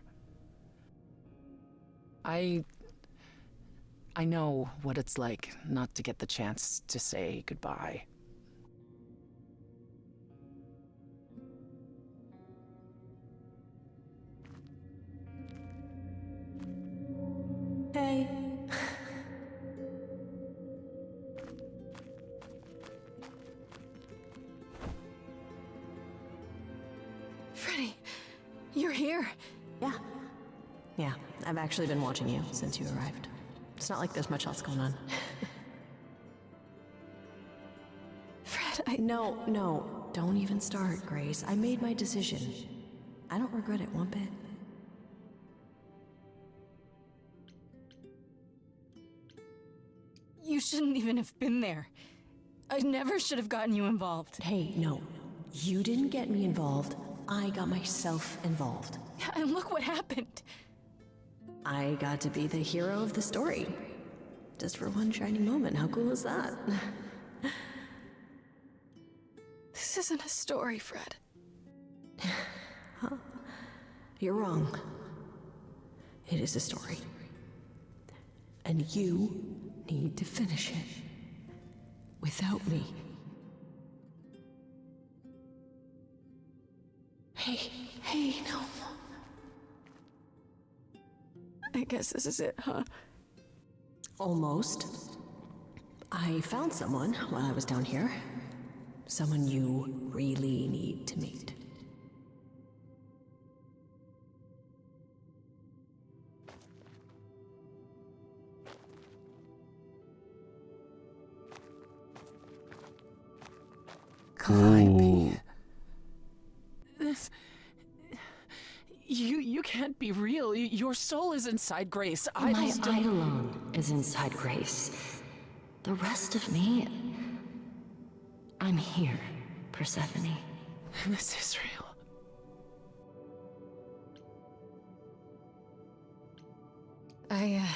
I know what it's like not to get the chance to say goodbye. Hey. Freddy, you're here. Yeah, I've actually been watching you since you arrived. It's not like there's much else going on. Fred, No, don't even start, Grace. I made my decision. I don't regret it one bit. You shouldn't even have been there. I never should have gotten you involved. Hey, no. You didn't get me involved. I got myself involved. And look what happened. I got to be the hero of the story. Just for one shining moment. How cool is that? This isn't a story, Fred. Huh? You're wrong. It is a story. And you need to finish it. Without me. Hey, no. I guess this is it, huh? Almost. I found someone while I was down here. Someone you really need to meet. Calliope. This... You can't be real. Your soul is inside Grace. My Eidolon is inside Grace. The rest of me... I'm here, Persephone. This is real. I,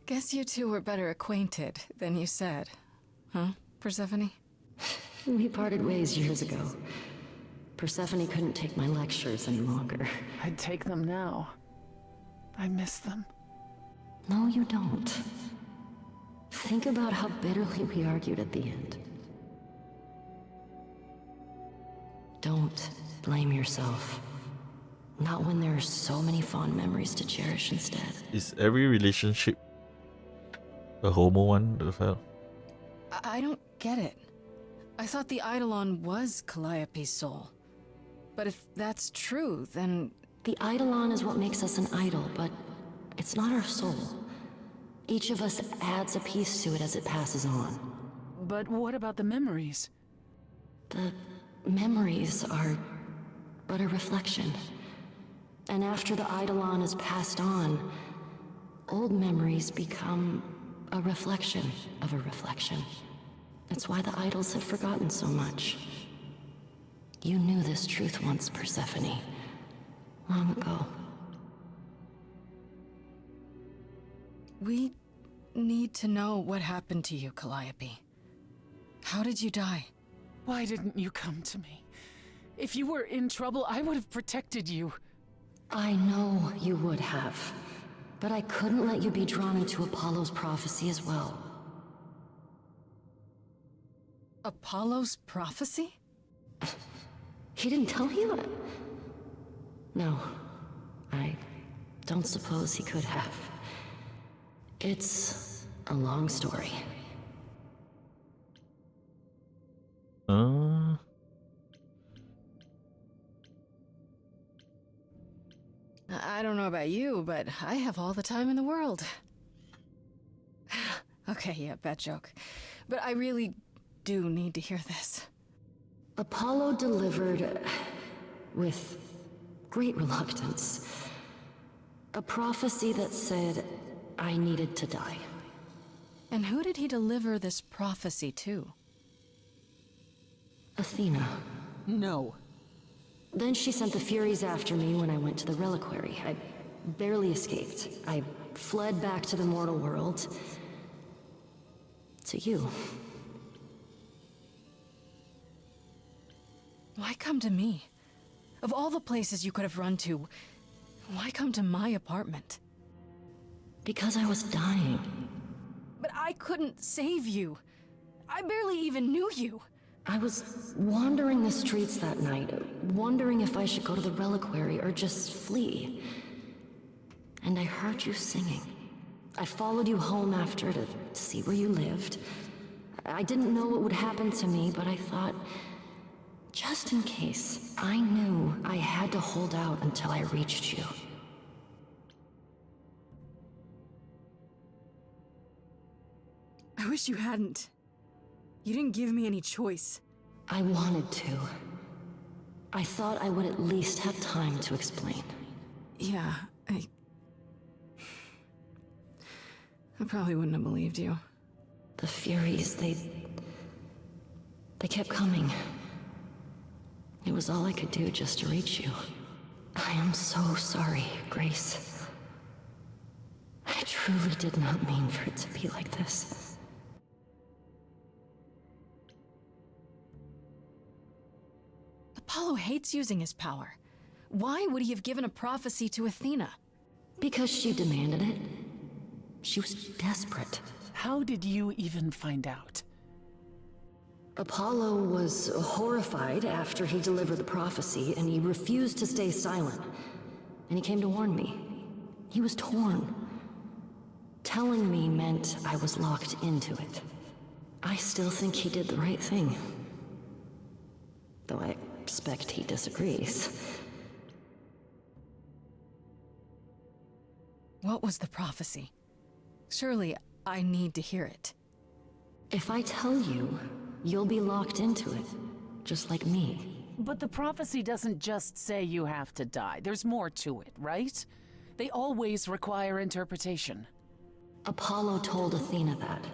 guess you two were better acquainted than you said. Huh, Persephone? We parted ways years ago. Persephone couldn't take my lectures any longer. I'd take them now. I miss them. No, you don't. Think about how bitterly we argued at the end. Don't blame yourself. Not when there are so many fond memories to cherish instead. Is every relationship a homo one, Raphael? I don't get it. I thought the Eidolon was Calliope's soul. But if that's true, then... The Eidolon is what makes us an idol, but it's not our soul. Each of us adds a piece to it as it passes on. But what about the memories? The memories are but a reflection. And after the Eidolon is passed on, old memories become a reflection of a reflection. That's why the idols have forgotten so much. You knew this truth once, Persephone. Long ago. We need to know what happened to you, Calliope. How did you die? Why didn't you come to me? If you were in trouble, I would have protected you. I know you would have. But I couldn't let you be drawn into Apollo's prophecy as well. Apollo's prophecy? He didn't tell you? No. I don't suppose he could have. It's a long story. I don't know about you, but I have all the time in the world. Okay, yeah, bad joke. But I really do need to hear this. Apollo delivered, with great reluctance, a prophecy that said I needed to die. And who did he deliver this prophecy to? Athena. No. Then she sent the Furies after me when I went to the reliquary. I barely escaped. I fled back to the mortal world. To you. Why come to me? Of all the places you could have run to, why come to my apartment? Because I was dying. But I couldn't save you. I barely even knew you. I was wandering the streets that night, wondering if I should go to the reliquary or just flee. And I heard you singing. I followed you home after to see where you lived. I didn't know what would happen to me, but I thought, just in case, I knew I had to hold out until I reached you. I wish you hadn't. You didn't give me any choice. I wanted to. I thought I would at least have time to explain. Yeah, I probably wouldn't have believed you. The Furies, they kept coming. It was all I could do just to reach you. I am so sorry, Grace. I truly did not mean for it to be like this. Apollo hates using his power. Why would he have given a prophecy to Athena? Because she demanded it. She was desperate. How did you even find out? Apollo was horrified after he delivered the prophecy, and he refused to stay silent. And he came to warn me. He was torn. Telling me meant I was locked into it. I still think he did the right thing. Though I expect he disagrees. What was the prophecy? Surely I need to hear it. If I tell you, you'll be locked into it, just like me. But the prophecy doesn't just say you have to die. There's more to it, right? They always require interpretation. Apollo told Athena that.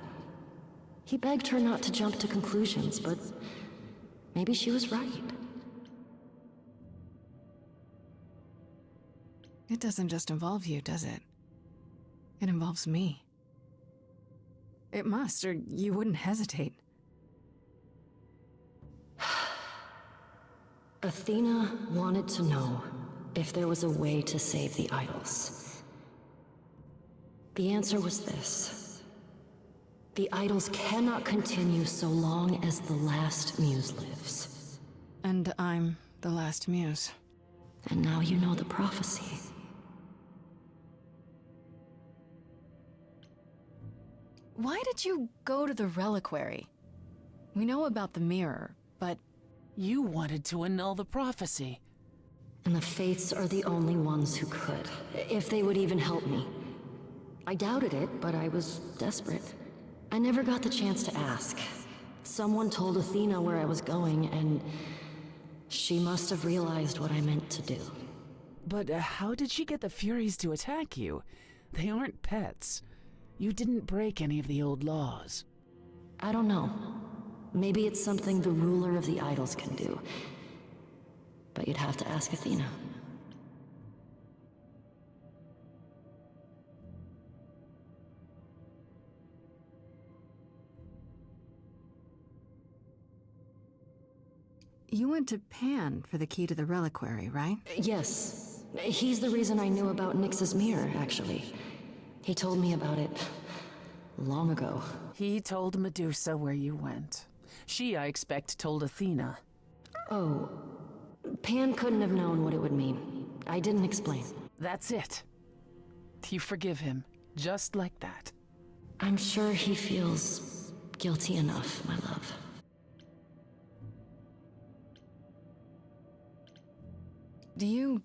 He begged her not to jump to conclusions, but maybe she was right. It doesn't just involve you, does it? It involves me. It must, or you wouldn't hesitate. Athena wanted to know if there was a way to save the idols. The answer was this. The idols cannot continue so long as the last muse lives. And I'm the last muse. And now you know the prophecy. Why did you go to the reliquary? We know about the mirror, but... You wanted to annul the prophecy. And the Fates are the only ones who could, if they would even help me. I doubted it, but I was desperate. I never got the chance to ask. Someone told Athena where I was going, and she must have realized what I meant to do. But how did she get the Furies to attack you? They aren't pets. You didn't break any of the old laws. I don't know. Maybe it's something the ruler of the idols can do. But you'd have to ask Athena. You went to Pan for the key to the reliquary, right? Yes. He's the reason I knew about Nyx's mirror, actually. He told me about it long ago. He told Medusa where you went. She, I expect, told Athena. Oh, Pan couldn't have known what it would mean. I didn't explain. That's it. You forgive him, just like that. I'm sure he feels guilty enough, my love. Do you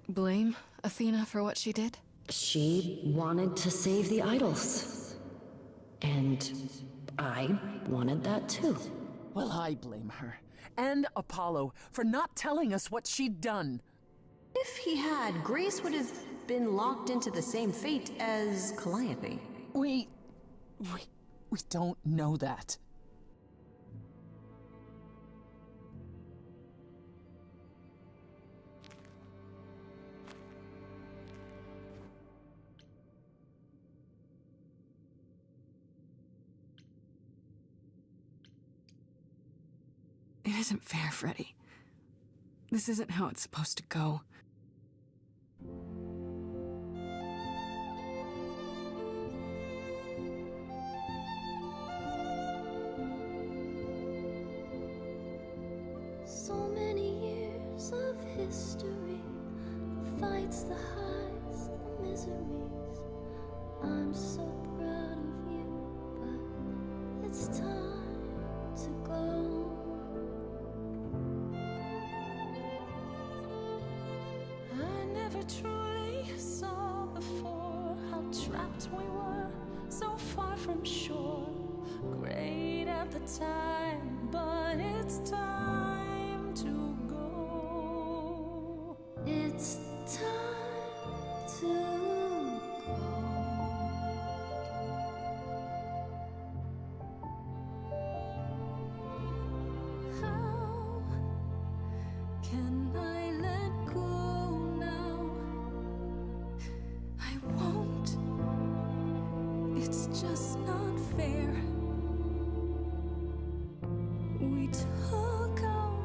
blame Athena for what she did? She wanted to save the idols. And I wanted that too. Well, I blame her. And Apollo for not telling us what she'd done. If he had, Grace would have been locked into the same fate as Calliope. We don't know that. It isn't fair, Freddy. This isn't how it's supposed to go. So many years of history, the fights, the highs, the miseries. I'm so proud of you, but it's time to go. I never truly saw before how trapped we were, so far from shore. Great at the time, but it's time to go. It's time to go. How can I let go now? I won't. It's just not fair. We took our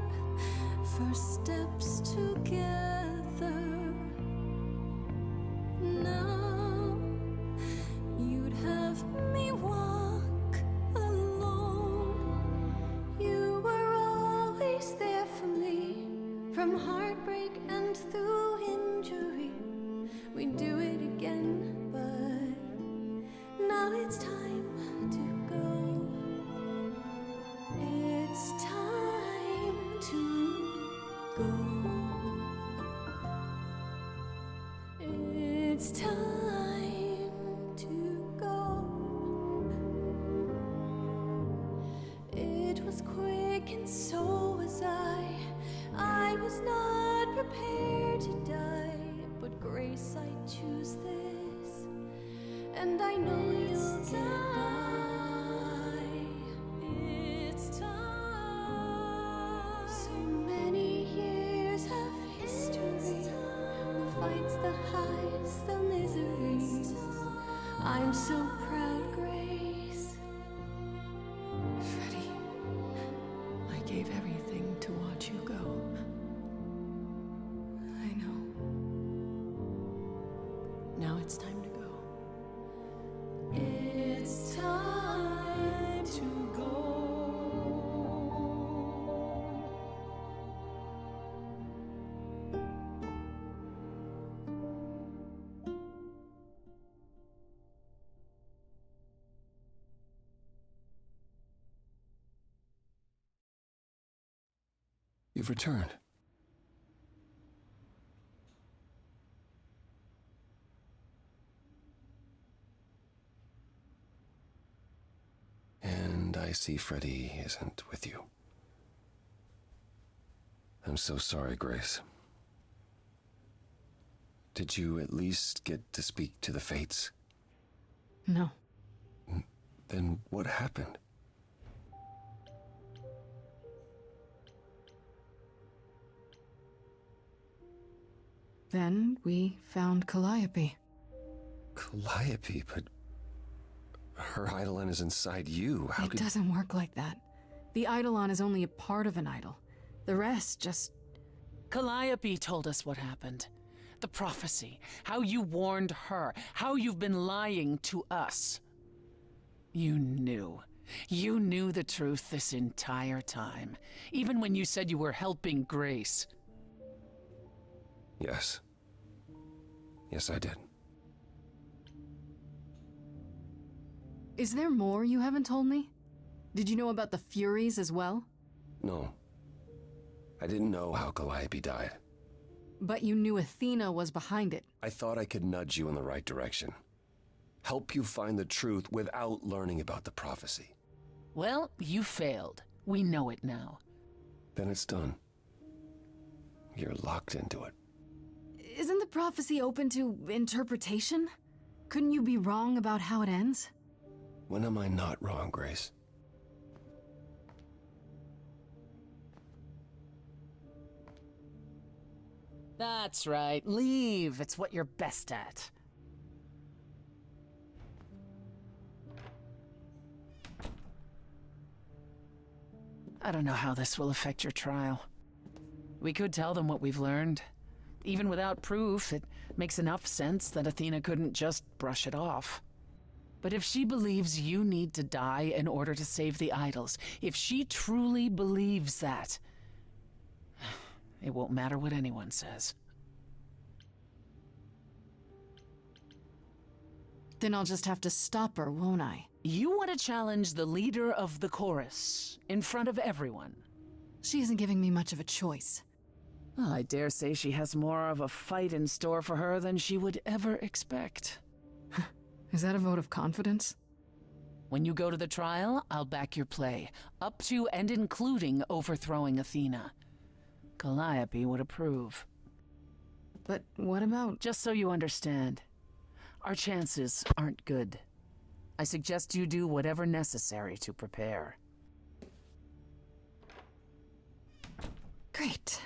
first steps together. Now you'd have me walk alone. You were always there for me, from heartbreak and through injury. We'd do it again, but now it's time to go. It's time to go. It's time to go. It was quick and so was I. I was not prepared to die, but Grace, I choose this, and I know you'll get by. It's time. So many years of history, the fights, the highs, the miseries. I'm so proud, Grace. Freddy, I gave everything to watch you go. I know. Now it's time to go. It's time to go. You've returned. And I see Freddy isn't with you. I'm so sorry, Grace. Did you at least get to speak to the Fates? No. Then what happened? Then we found Calliope. Calliope, but her Eidolon is inside you. How It could... doesn't work like that. The Eidolon is only a part of an idol. The rest just... Calliope told us what happened. The prophecy, how you warned her, how you've been lying to us. You knew. You knew the truth this entire time, even when you said you were helping Grace. Yes. Yes, I did. Is there more you haven't told me? Did you know about the Furies as well? No. I didn't know how Calliope died. But you knew Athena was behind it. I thought I could nudge you in the right direction. Help you find the truth without learning about the prophecy. Well, you failed. We know it now. Then it's done. You're locked into it. Isn't the prophecy open to interpretation? Couldn't you be wrong about how it ends? When am I not wrong, Grace? That's right. Leave. It's what you're best at. I don't know how this will affect your trial. We could tell them what we've learned. Even without proof, it makes enough sense that Athena couldn't just brush it off. But if she believes you need to die in order to save the idols, if she truly believes that, it won't matter what anyone says. Then I'll just have to stop her, won't I? You want to challenge the leader of the chorus in front of everyone. She isn't giving me much of a choice. Well, I dare say she has more of a fight in store for her than she would ever expect. Is that a vote of confidence? When you go to the trial, I'll back your play, up to and including overthrowing Athena. Calliope would approve. But what about... Just so you understand, our chances aren't good. I suggest you do whatever necessary to prepare. Great.